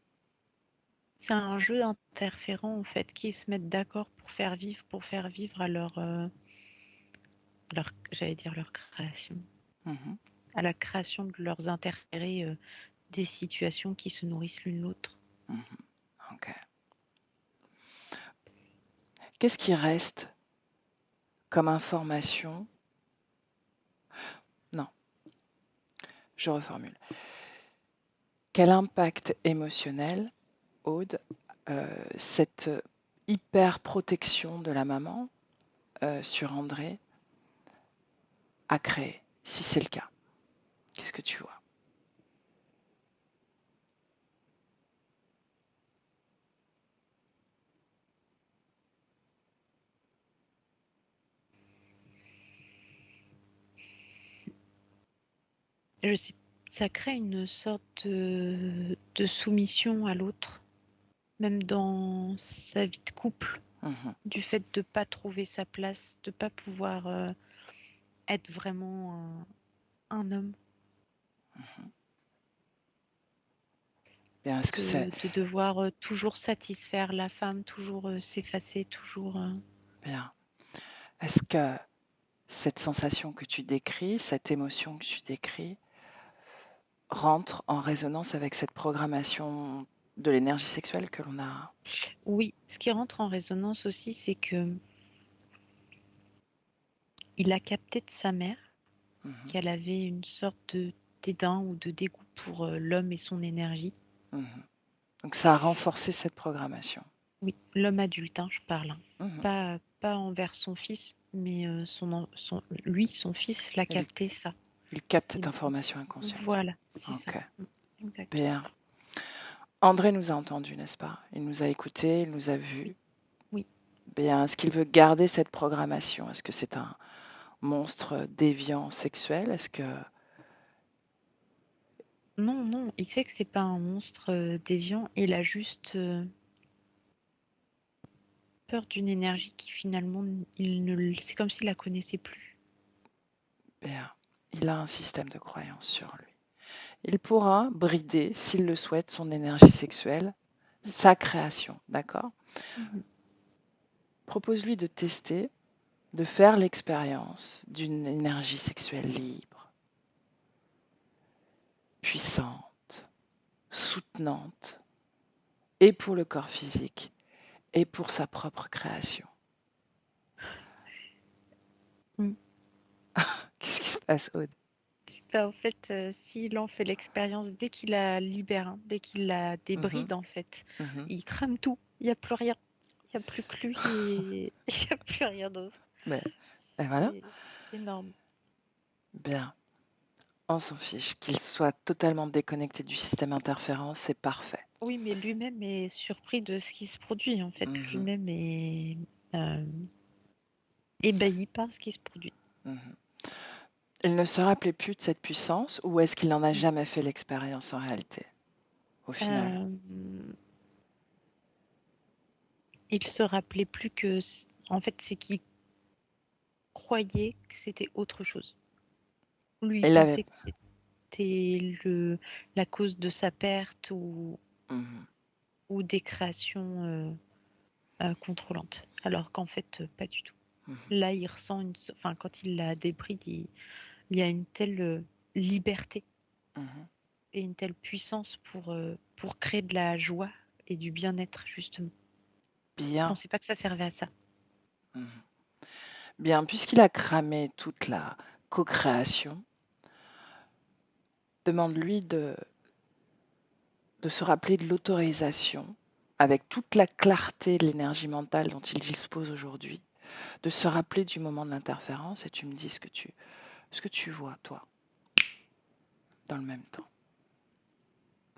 C'est un jeu d'interférents, en fait, qui se mettent d'accord pour faire vivre à j'allais dire leur création, mhm, à la création de leurs intérêts, des situations qui se nourrissent l'une l'autre. mhm. Ok. Qu'est-ce qui reste comme information? Non, je reformule. Quel impact émotionnel, Aude, cette hyper protection de la maman sur André a créé, si c'est le cas? Qu'est-ce que tu vois? Je sais, ça crée une sorte de soumission à l'autre, même dans sa vie de couple, Mhm, du fait de ne pas trouver sa place, de ne pas pouvoir être vraiment un homme, mhm. Bien, est-ce que c'est de devoir toujours satisfaire la femme, toujours s'effacer, toujours... bien? Est-ce que cette sensation que tu décris, cette émotion que tu décris, rentre en résonance avec cette programmation de l'énergie sexuelle que l'on a? Oui, ce qui rentre en résonance aussi, c'est que il a capté de sa mère Mhm, qu'elle avait une sorte de dédain ou de dégoût pour l'homme et son énergie. mhm. Donc ça a renforcé cette programmation. Oui, l'homme adulte, hein, je parle, hein. Mhm. Pas envers son fils, mais lui, son fils, l'a Il, capté ça. il capte Et cette information inconsciente. voilà, c'est ça. Ok, Exactement. bien. André nous a entendus, n'est-ce pas? Il nous a écoutés, il nous a vus. Oui, oui. Bien, est-ce qu'il veut garder cette programmation? Est-ce que c'est un monstre déviant sexuel? Est-ce que... Non, non, il sait que c'est pas un monstre déviant. Il a juste peur d'une énergie qui finalement, c'est comme s'il la connaissait plus. Bien, il a un système de croyance sur lui. Il pourra brider, s'il le souhaite, son énergie sexuelle, sa création, d'accord? Mhm. Propose-lui de tester, de faire l'expérience d'une énergie sexuelle libre, puissante, soutenante, et pour le corps physique, et pour sa propre création. Mm. Qu'est-ce qui se passe, Aude? En fait, s'il en fait l'expérience, dès qu'il la libère, hein, dès qu'il la débride, en fait, il crame tout. Il n'y a plus rien. Il n'y a plus que lui et il n'y a plus rien d'autre. Ben, et voilà, C'est énorme. bien. On s'en fiche. Qu'il soit totalement déconnecté du système interférent, c'est parfait. Oui, mais lui-même est surpris de ce qui se produit, en fait. Lui-même est ébahi par ce qui se produit. Il ne se rappelait plus de cette puissance, ou est-ce qu'il n'en a jamais fait l'expérience en réalité, au final? Il se rappelait plus que, en fait, c'est qu'il croyait que c'était autre chose. Lui, il Il avait... pensait que c'était la cause de sa perte ou des créations contrôlantes, alors qu'en fait, pas du tout. Là, il ressent, quand il la débride, il y a une telle liberté et une telle puissance pour créer de la joie et du bien-être, justement. Bien. Je pensais pas que ça servait à ça. Bien, puisqu'il a cramé toute la co-création, demande-lui de se rappeler de l'autorisation, avec toute la clarté de l'énergie mentale dont il dispose aujourd'hui, de se rappeler du moment de l'interférence, et tu me dis ce que tu vois, toi, dans le même temps.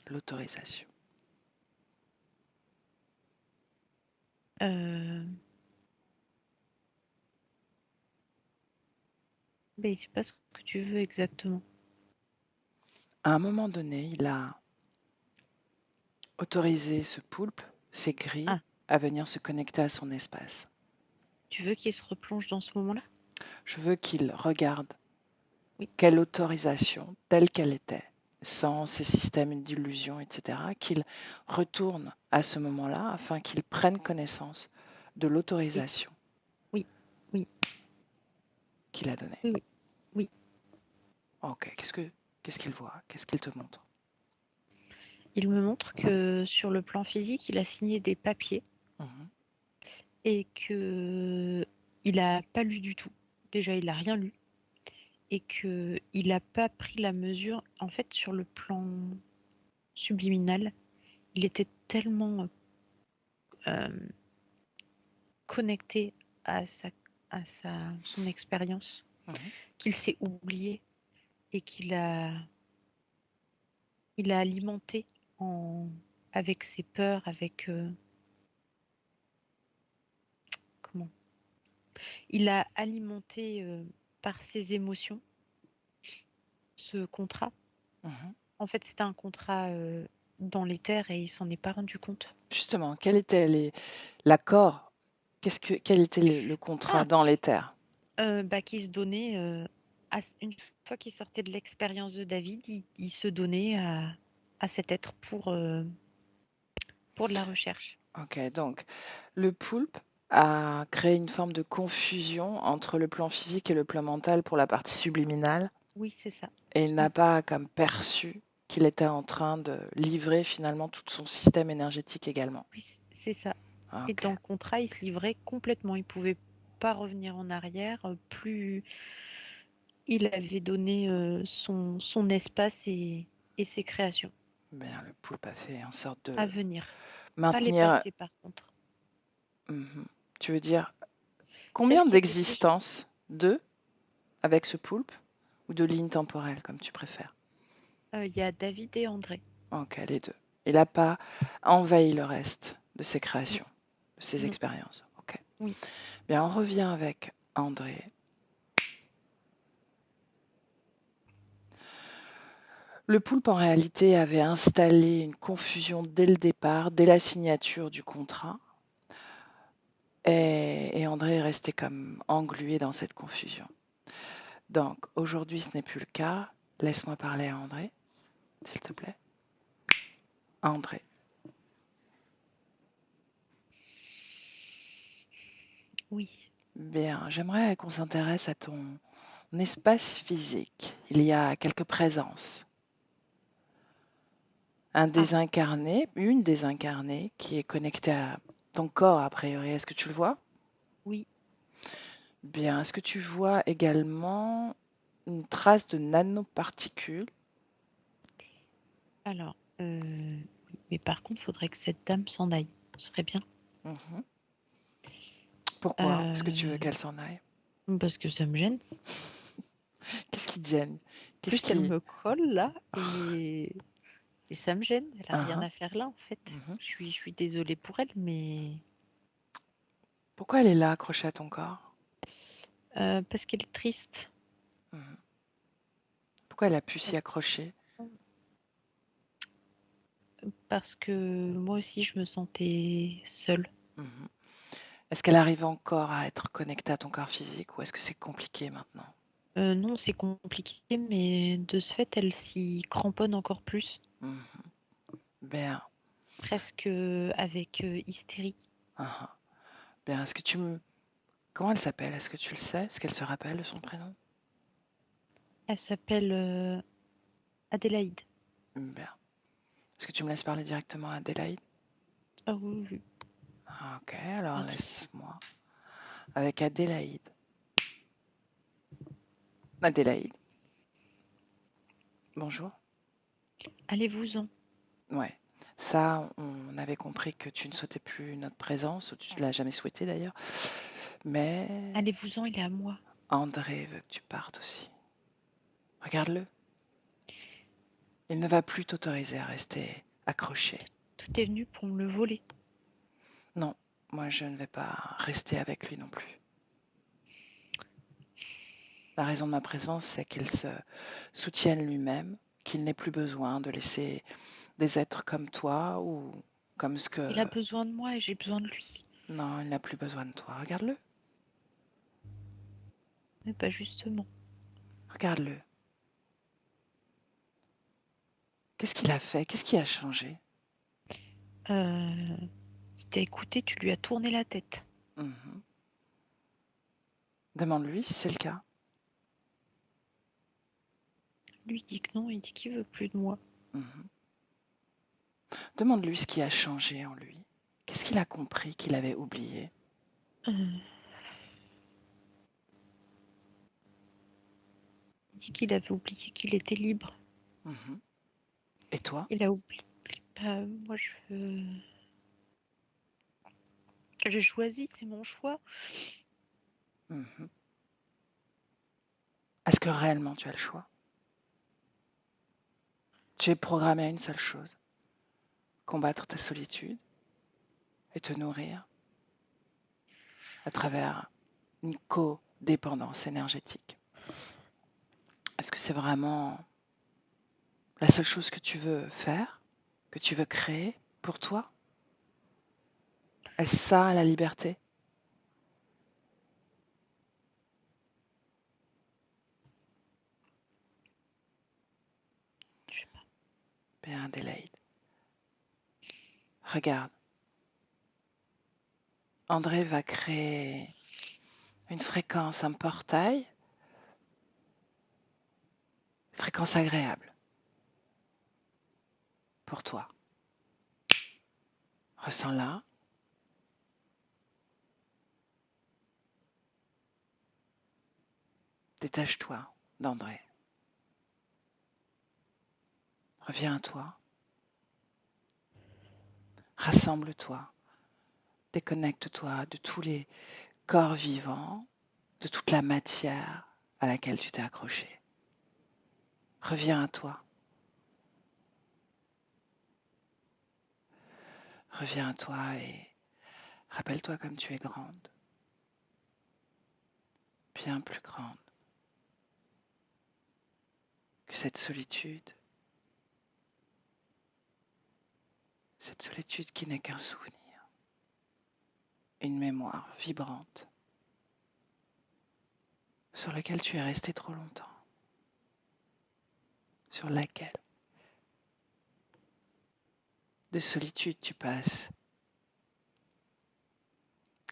L'autorisation. Mais c'est pas ce que tu veux exactement. À un moment donné, il a autorisé ce poulpe, ces grilles, à venir se connecter à son espace. Tu veux qu'il se replonge dans ce moment-là? Je veux qu'il regarde quelle autorisation, telle qu'elle était, sans ces systèmes d'illusion, etc., qu'il retourne à ce moment-là afin qu'il prenne connaissance de l'autorisation qu'il a donnée. Oui. Ok, qu'est-ce qu'il voit? Qu'est-ce qu'il te montre? Il me montre que sur le plan physique, il a signé des papiers et que il n'a pas lu du tout. Déjà, il n'a rien lu et qu'il n'a pas pris la mesure. En fait, sur le plan subliminal, il était tellement connecté à son expérience qu'il s'est oublié et qu'il a alimenté avec ses peurs, avec il a alimenté par ses émotions ce contrat. En fait, c'était un contrat dans l'éther et il s'en est pas rendu compte. Justement, quel était l'accord? Quel était le contrat dans l'éther? Qu'il se donnait une fois qu'il sortait de l'expérience de David, il se donnait à cet être pour de la recherche. Ok, donc le poulpe a créé une forme de confusion entre le plan physique et le plan mental pour la partie subliminale. Oui, c'est ça. Et il n'a pas comme perçu qu'il était en train de livrer finalement tout son système énergétique également. Oui, c'est ça. Okay. Et dans le contrat, il se livrait complètement. Il ne pouvait pas revenir en arrière. Plus il avait donné son espace et ses créations. Bien, le poulpe a fait en sorte de à venir. maintenir... Pas les passés, par contre. Tu veux dire combien d'existences? Deux avec ce poulpe? Ou de lignes temporelles, comme tu préfères? Il y a David et André. Ok, les deux. Il n'a pas envahi le reste de ses créations, de ses expériences. Ok. Oui. Bien, on revient avec André. Le poulpe, en réalité, avait installé une confusion dès le départ, dès la signature du contrat. Et André est resté comme englué dans cette confusion. Donc, aujourd'hui, ce n'est plus le cas. Laisse-moi parler à André, s'il te plaît. André. Oui. Bien, j'aimerais qu'on s'intéresse à ton espace physique. Il y a quelques présences. Un Ah, désincarné, une désincarnée qui est connectée à ton corps a priori. Est-ce que tu le vois? oui. Bien. Est-ce que tu vois également une trace de nanoparticules? Alors, oui. Mais par contre, faudrait que cette dame s'en aille. Ce serait bien. Mhm. Pourquoi est-ce que tu veux Euh, qu'elle s'en aille? Parce que ça me gêne. Qu'est-ce qui te gêne? Qu'est-ce Plus elle qui... me colle là et ça me gêne. Elle a rien Uhum, à faire là en fait. mhm. Je suis désolée pour elle, mais Pourquoi elle est là, accrochée à ton corps? parce qu'elle est triste. Mhm. Pourquoi elle a pu s'y accrocher? Parce que moi aussi je me sentais seule. Mhm. Est-ce qu'elle arrive encore à être connectée à ton corps physique ou est-ce que c'est compliqué maintenant? Non, c'est compliqué, mais de ce fait, elle s'y cramponne encore plus, Mhm. Bien. presque avec hystérie. Uhum. Bien. Est-ce que tu me... Comment elle s'appelle? Est-ce que tu le sais? Est-ce qu'elle se rappelle de son prénom? Elle s'appelle Adélaïde. Bien. Est-ce que tu me laisses parler directement à Adélaïde? Ah oui, oui, Ah, ok, alors vas-y. laisse-moi. Avec Adélaïde. Adélaïde, bonjour. Allez-vous-en. Ouais. Ça, on avait compris que tu ne souhaitais plus notre présence, ou tu ne l'as jamais souhaité d'ailleurs. Mais Allez-vous-en, il est à moi. André veut que tu partes aussi. Regarde-le. Il ne va plus t'autoriser à rester accroché. Tout est venu pour me le voler. Non, moi je ne vais pas rester avec lui non plus. La raison de ma présence, c'est qu'il se soutienne lui-même, qu'il n'ait plus besoin de laisser des êtres comme toi ou comme ce que... Il a besoin de moi et j'ai besoin de lui. Non, il n'a plus besoin de toi. Regarde-le. Mais pas justement. Regarde-le. Qu'est-ce qu'il a fait? Qu'est-ce qui a changé? Il t'a écouté, tu lui as tourné la tête. Mhm. Demande-lui si c'est le cas. Lui dit que non, il dit qu'il veut plus de moi. Mhm. Demande-lui ce qui a changé en lui. Qu'est-ce qu'il a compris qu'il avait oublié? Euh, il dit qu'il avait oublié qu'il était libre. Mhm. Et toi? Il a oublié. Bah, moi, j'ai choisi, c'est mon choix. Mhm. Est-ce que réellement tu as le choix? Tu es programmé à une seule chose, combattre ta solitude et te nourrir à travers une codépendance énergétique. Est-ce que c'est vraiment la seule chose que tu veux faire, que tu veux créer pour toi? Est-ce ça la liberté? Je sais pas. Bien, Adélaïde, regarde. André va créer une fréquence, un portail, fréquence agréable pour toi. Ressens-la. Détache-toi d'André. Reviens à toi. Rassemble-toi. Déconnecte-toi de tous les corps vivants, de toute la matière à laquelle tu t'es accroché. Reviens à toi. Reviens à toi et rappelle-toi comme tu es grande, bien plus grande que cette solitude qui n'est qu'un souvenir, une mémoire vibrante sur laquelle tu es resté trop longtemps, sur laquelle de solitude tu passes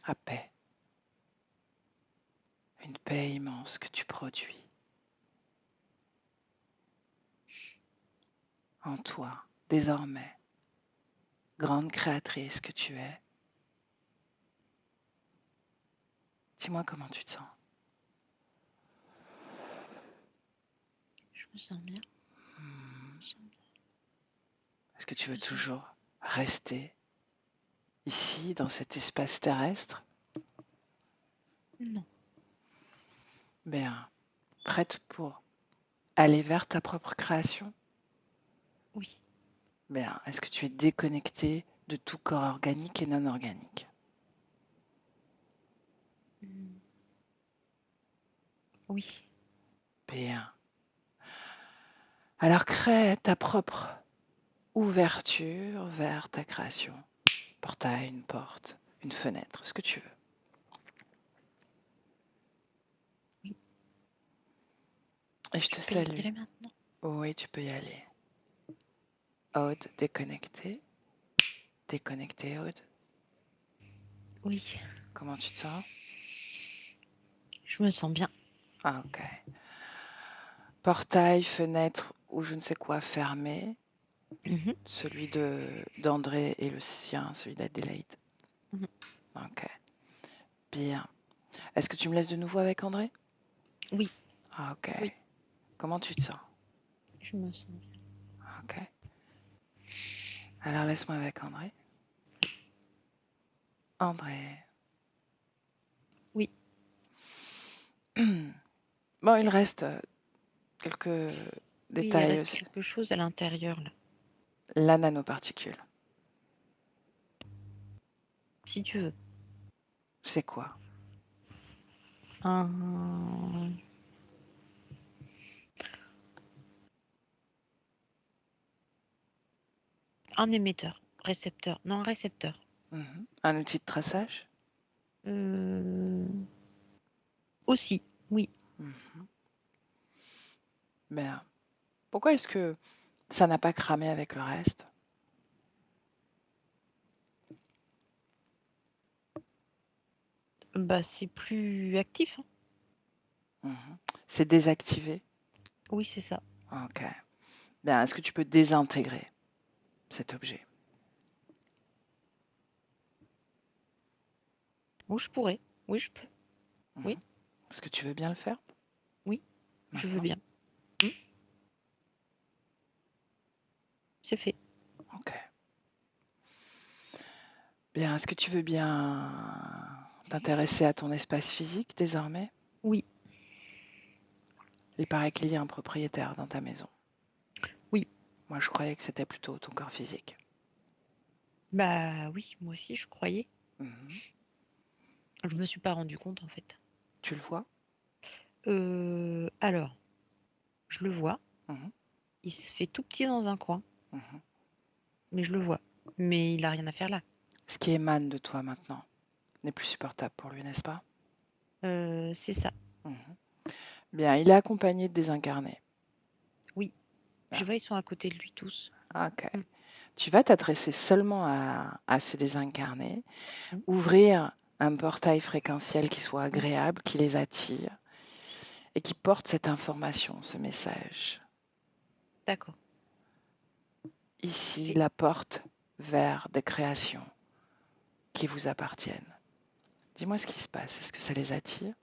à paix, une paix immense que tu produis en toi désormais, grande créatrice que tu es, dis-moi comment tu te sens. Je me sens bien. Hmm. Je sens bien. Est-ce que tu veux Je sens toujours rester ici, dans cet espace terrestre? bien. Non. Bien, prête pour aller vers ta propre création? Oui. Bien, est-ce que tu es déconnecté de tout corps organique et non organique? Mm. Oui. Bien. Alors crée ta propre ouverture vers ta création. Portail, une porte, une fenêtre, ce que tu veux. Oui. Et je Je te peux y salue. aller maintenant. Oui, tu peux y aller. Aude, déconnecté. Déconnecté, Aude. Oui. Comment tu te sens? Je me sens bien. Ah, ok. Portail, fenêtre ou je ne sais quoi fermé. Mhm. Celui d'André et le sien, celui d'Adélaïde. Mhm. Ok. Bien. Est-ce que tu me laisses de nouveau avec André? Oui. Ah, ok. Oui. Comment tu te sens? Je me sens bien. Ok. Alors laisse-moi avec André. André. Oui. Bon, il reste quelques Oui, il détails reste aussi. quelque chose à l'intérieur là. La nanoparticule. Si tu veux. C'est quoi? Un émetteur. Récepteur. Non, un récepteur. Un outil de traçage? Euh, Aussi. Oui. Mhm. Ben, pourquoi est-ce que ça n'a pas cramé avec le reste? Bah, c'est plus actif, hein. Mhm. C'est désactivé? Oui, c'est ça. Ok. Ben, est-ce que tu peux désintégrer cet objet? Oui, je pourrais. Oui, je peux. Mhm. Oui, Est-ce que tu veux bien le faire oui, je veux maintenant? bien. Hmm, c'est fait. Ok. Bien, est-ce que tu veux bien t'intéresser à ton espace physique désormais? Oui, Il paraît qu'il y a un propriétaire dans ta maison. oui. Moi, je croyais que c'était plutôt ton corps physique. Bah oui, moi aussi, je croyais. Mhm. Je me suis pas rendu compte en fait. Tu le vois? Alors, je le vois. Mhm. Il se fait tout petit dans un coin, Mhm. mais je le vois. Mais il a rien à faire là. Ce qui émane de toi maintenant n'est plus supportable pour lui, n'est-ce pas? C'est ça. Mhm. Bien, il est accompagné de désincarnés. Oui. Je Ah, vois, ils sont à côté de lui tous. ok. Mm, Tu vas t'adresser seulement à ces désincarnés, mm, ouvrir un portail fréquentiel qui soit mm. agréable, qui les attire et qui porte cette information, ce message. D'accord. Ici, Et, la porte vers des créations qui vous appartiennent. Dis-moi ce qui se passe. Est-ce que ça les attire?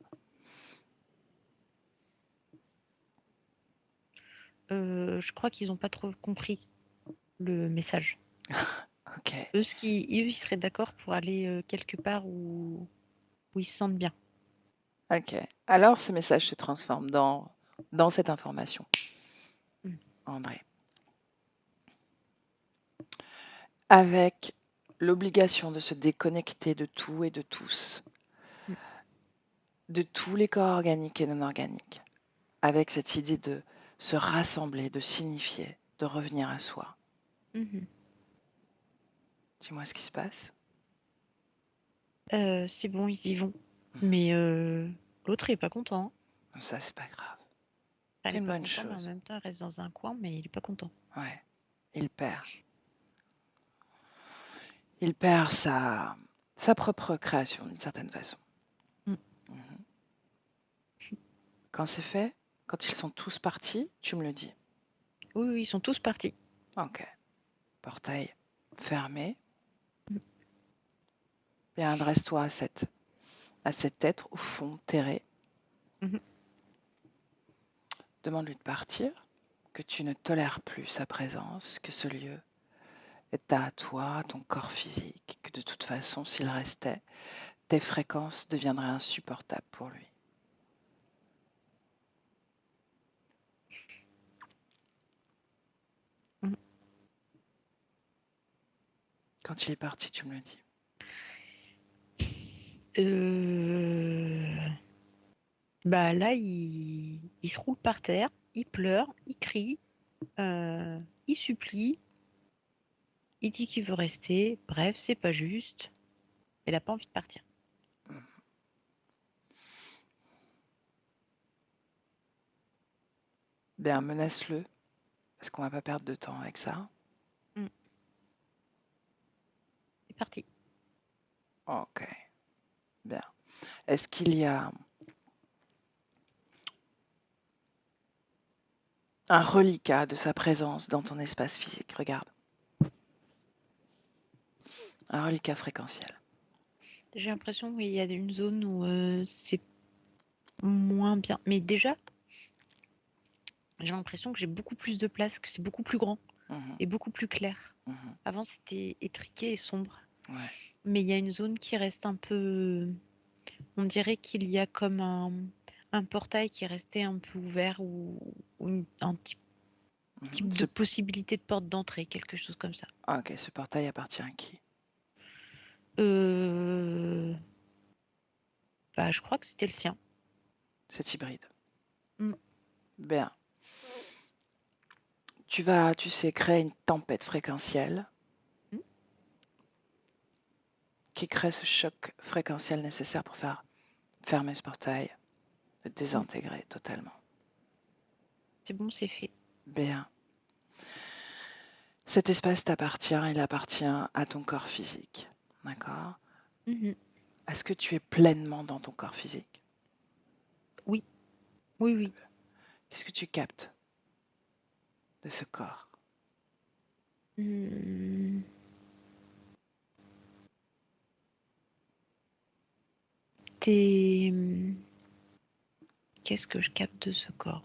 je crois qu'ils n'ont pas trop compris le message. Ok, Eux, ils seraient d'accord pour aller quelque part où ils se sentent bien. ok. Alors ce message se transforme dans cette information, Mm, André. Avec l'obligation de se déconnecter de tout et de tous, mm, de tous les corps organiques et non organiques, avec cette idée de se rassembler, de signifier, de revenir à soi. mhm. Dis-moi ce qui se passe. C'est bon, ils y vont. Mais l'autre, il est pas content. Ça, c'est pas grave. Enfin, il C'est est une pas bonne content, mais en chose. même temps, il reste dans un coin, mais il est pas content. Ouais, il perd. Il perd sa propre création d'une certaine façon. Mm. Mhm. Quand c'est fait, quand ils sont tous partis, tu me le dis. Oui, oui, ils sont tous partis. Ok. portail fermé. Mm. Bien, adresse-toi à cet être au fond terré. Mhm. Demande-lui de partir, que tu ne tolères plus sa présence, que ce lieu est à toi, ton corps physique, que de toute façon, s'il restait, tes fréquences deviendraient insupportables pour lui. Mhm. Quand il est parti, tu me le dis. Bah là, il se roule par terre, il pleure, il crie, il supplie, il dit qu'il veut rester. Bref, c'est pas juste. Il a pas envie de partir. Bien, menace-le, parce qu'on va pas perdre de temps avec ça. Il est parti. Ok, bien. Est-ce qu'il y a un reliquat de sa présence dans ton espace physique? Regarde. Un reliquat fréquentiel. J'ai l'impression qu'il y a une zone où c'est moins bien. Mais déjà, j'ai l'impression que j'ai beaucoup plus de place, que c'est beaucoup plus grand Mhm, et beaucoup plus clair. mhm. Avant, c'était étriqué et sombre. Ouais. Mais il y a une zone qui reste un peu... On dirait qu'il y a comme un portail qui est resté un peu ouvert ou un type Mhm. de possibilité de porte d'entrée, quelque chose comme ça. Ok, ce portail appartient à qui? Bah, je crois que c'était le sien. C'est hybride. Mm. Bien. Tu vas, tu sais, créer une tempête fréquentielle Mm. qui crée ce choc fréquentiel nécessaire pour faire fermer ce portail, le désintégrer totalement. C'est bon, c'est fait. Bien. Cet espace t'appartient, il appartient à ton corps physique. D'accord? Mhm. Est-ce que tu es pleinement dans ton corps physique? Oui, oui, oui. Qu'est-ce que tu captes de ce corps? Hmm. T'es... Qu'est-ce que je capte de ce corps?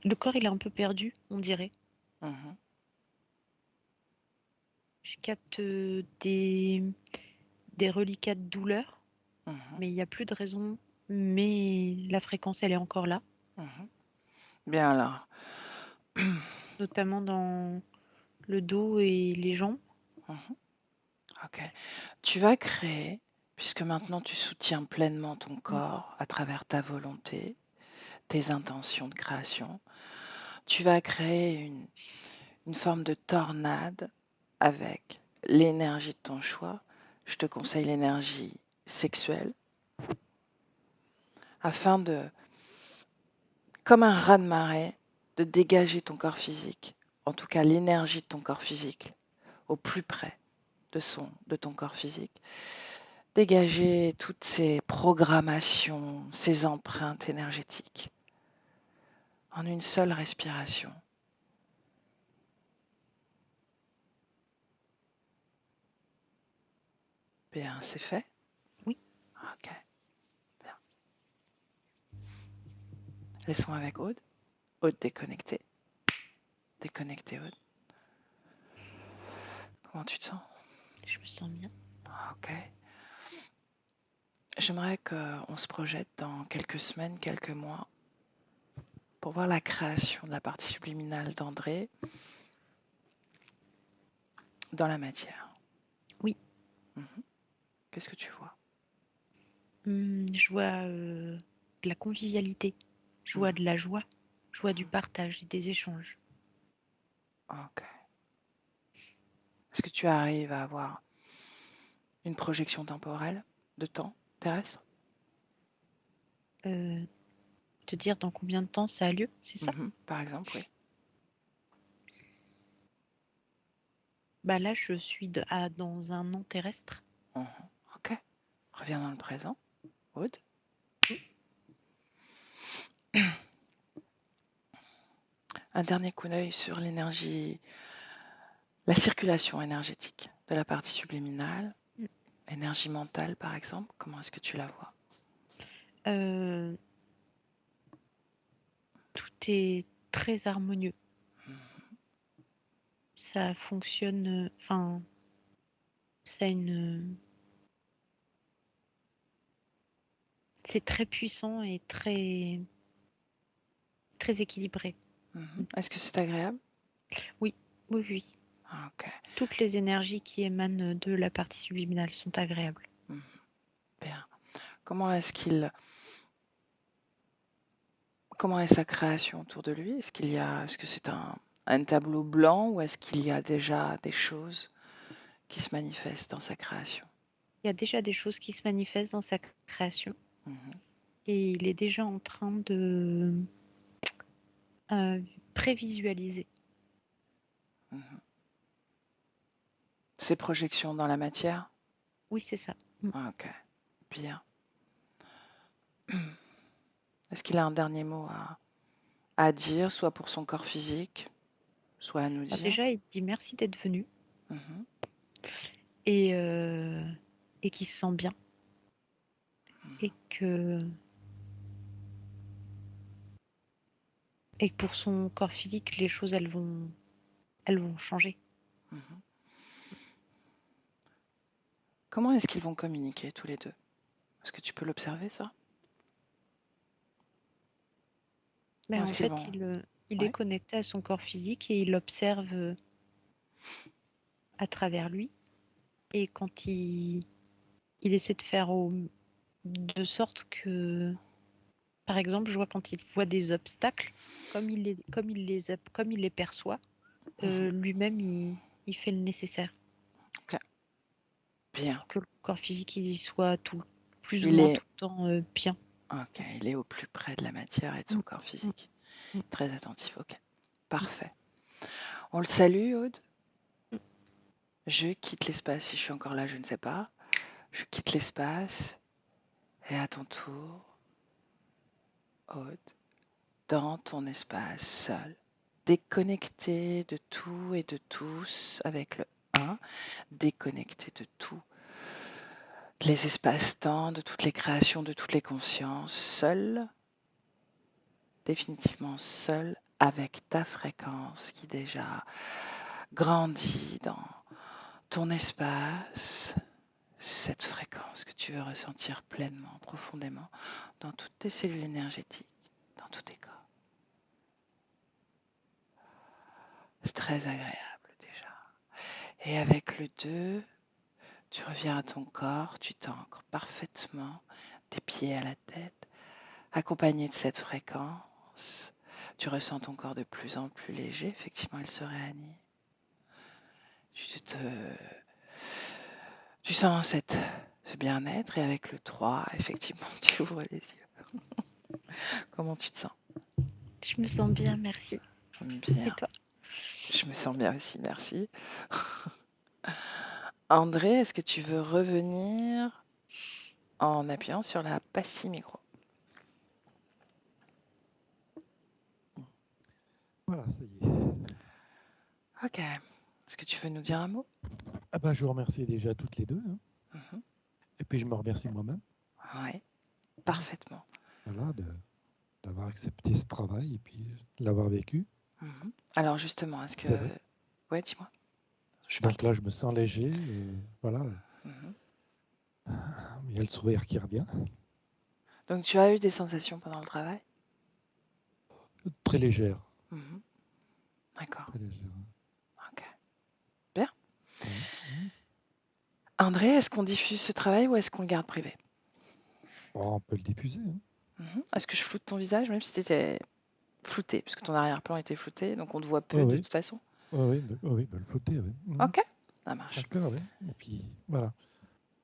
Le corps, il est un peu perdu, on dirait. Mhm, Je capte des reliquats de douleur, mhm, mais il n'y a plus de raison. Mais la fréquence, elle est encore là, mhm. Bien alors. notamment dans le dos et les jambes. Mhm. Ok. Tu vas créer, puisque maintenant tu soutiens pleinement ton Mm. corps à travers ta volonté, tes intentions de création, tu vas créer une forme de tornade avec l'énergie de ton choix. Je te conseille l'énergie sexuelle, afin de, comme un raz-de-marée, de dégager ton corps physique, en tout cas l'énergie de ton corps physique, au plus près de ton corps physique. Dégager toutes ces programmations, ces empreintes énergétiques en une seule respiration. Bien, c'est fait? Oui. Ok, bien. Laissons avec Aude. Aude déconnectée. Déconnectée, Aude. Comment tu te sens? Je me sens bien. Ok. J'aimerais qu'on se projette dans quelques semaines, quelques mois, pour voir la création de la partie subliminale d'André dans la matière. Oui. Mhm. Qu'est-ce que tu vois? Je vois de la convivialité, je vois Mhm. de la joie, je vois du partage et des échanges. Ok. Est-ce que tu arrives à avoir une projection temporelle de temps terrestre? Euh, Te dire dans combien de temps ça a lieu, c'est ça? Mhm. Par exemple, oui. Bah là, je suis dans un an terrestre. Mhm. Ok. Reviens dans le présent. Aude. Un dernier coup d'œil sur l'énergie, la circulation énergétique de la partie subliminale, Mm. énergie mentale par exemple. Comment est-ce que tu la vois? Tout est très harmonieux. Mhm. Ça fonctionne, enfin, ça a une. C'est très puissant et très, très équilibré. Est-ce que c'est agréable? Oui, oui, oui. Ah, ok. Toutes les énergies qui émanent de la partie subliminale sont agréables. Bien. Comment est-ce qu'il, comment est sa création autour de lui? Est-ce que c'est un tableau blanc ou est-ce qu'il y a déjà des choses qui se manifestent dans sa création? Il y a déjà des choses qui se manifestent dans sa création Mhm. et il est déjà en train de prévisualiser. Mhm. Ses projections dans la matière? Oui, c'est ça. Ah, ok. Bien. Est-ce qu'il a un dernier mot à dire, soit pour son corps physique, soit à nous Alors dire? déjà, il dit merci d'être venu Mhm. et qu'il se sent bien et que pour son corps physique, les choses elles vont changer. Mhm. Comment est-ce qu'ils vont communiquer tous les deux? Est-ce que tu peux l'observer, ça? Mais Comment en est-ce qu'ils fait, vont... il est Ouais. connecté à son corps physique et il observe à travers lui. Et quand il essaie de faire de sorte que, par exemple, je vois quand il voit des obstacles, comme il les perçoit, Mhm. lui-même il fait le nécessaire Ok. Bien. pour que le corps physique il soit plus ou Il moins est... tout le temps bien. Ok, il est au plus près de la matière et de son Mm, corps mm, physique. mm, Très attentif, ok. mm, Parfait. On le salue, Aude. mm. Je quitte l'espace. Si je suis encore là, je ne sais pas. Je quitte l'espace. Et à ton tour, Aude, dans ton espace seul, déconnecté de tout et de tous avec le 1, déconnecté de tout, les espaces-temps, de toutes les créations, de toutes les consciences, seul, définitivement seul, avec ta fréquence qui déjà grandit dans ton espace, cette fréquence que tu veux ressentir pleinement, profondément, dans toutes tes cellules énergétiques, dans tous tes corps. C'est très agréable déjà. Et avec le 2, tu reviens à ton corps, tu t'ancres parfaitement, des pieds à la tête, accompagné de cette fréquence. Tu ressens ton corps de plus en plus léger, effectivement, il se réanime. Tu sens ce bien-être et avec le 3, effectivement, tu ouvres les yeux. Comment tu te sens? Je me sens bien, merci. Et Bien. toi? Je me sens bien aussi, merci. André, est-ce que tu veux revenir en appuyant sur la pastille micro? Voilà, ça y est. Ok. Est-ce que tu veux nous dire un mot? Ah ben, je vous remercie déjà toutes les deux, hein. Mhm. Et puis je me remercie moi-même, Oui, hein, parfaitement. voilà, d'avoir accepté ce travail et puis de l'avoir vécu. Mhm. Alors justement, est-ce que... C'est vrai. Ouais, dis-moi. Je parle Donc trop. là, je me sens léger, voilà. Mhm. Il y a le sourire qui revient. Donc tu as eu des sensations pendant le travail? Très légère. Mhm. D'accord. Très légère. Ok. Bien. Voilà. André, est-ce qu'on diffuse ce travail ou est-ce qu'on le garde privé? Bon, on peut le diffuser, hein. Mhm. Est-ce que je floute ton visage, même si tu étais flouté, parce que ton arrière-plan était flouté, donc on te voit Oui, peu de oui, toute façon? oui, oui, le flouter, oui. Ok, ça marche. D'accord, oui. Et puis, voilà.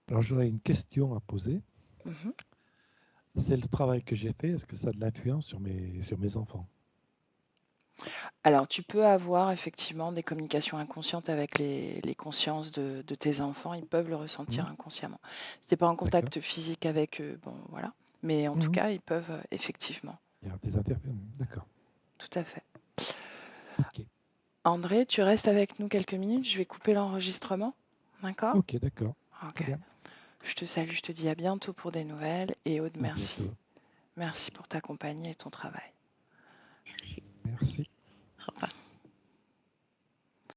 Alors, j'aurais une question à poser. Mhm. C'est le travail que j'ai fait, est-ce que ça a de l'influence sur mes enfants? Alors, tu peux avoir effectivement des communications inconscientes avec les consciences de tes enfants. Ils peuvent le Mhm. ressentir inconsciemment. Si tu n'es pas en D'accord. contact physique avec eux, bon, voilà. Mais en tout Mhm. cas, ils peuvent effectivement. Il y a des interférences. D'accord. Tout à fait. Ok, André, tu restes avec nous quelques minutes, je vais couper l'enregistrement. D'accord? ok, d'accord. Ok. Très bien. Je te salue, je te dis à bientôt pour des nouvelles. Et Aude, À merci. bientôt. Merci pour ta compagnie et ton travail. Merci. Merci. Au revoir.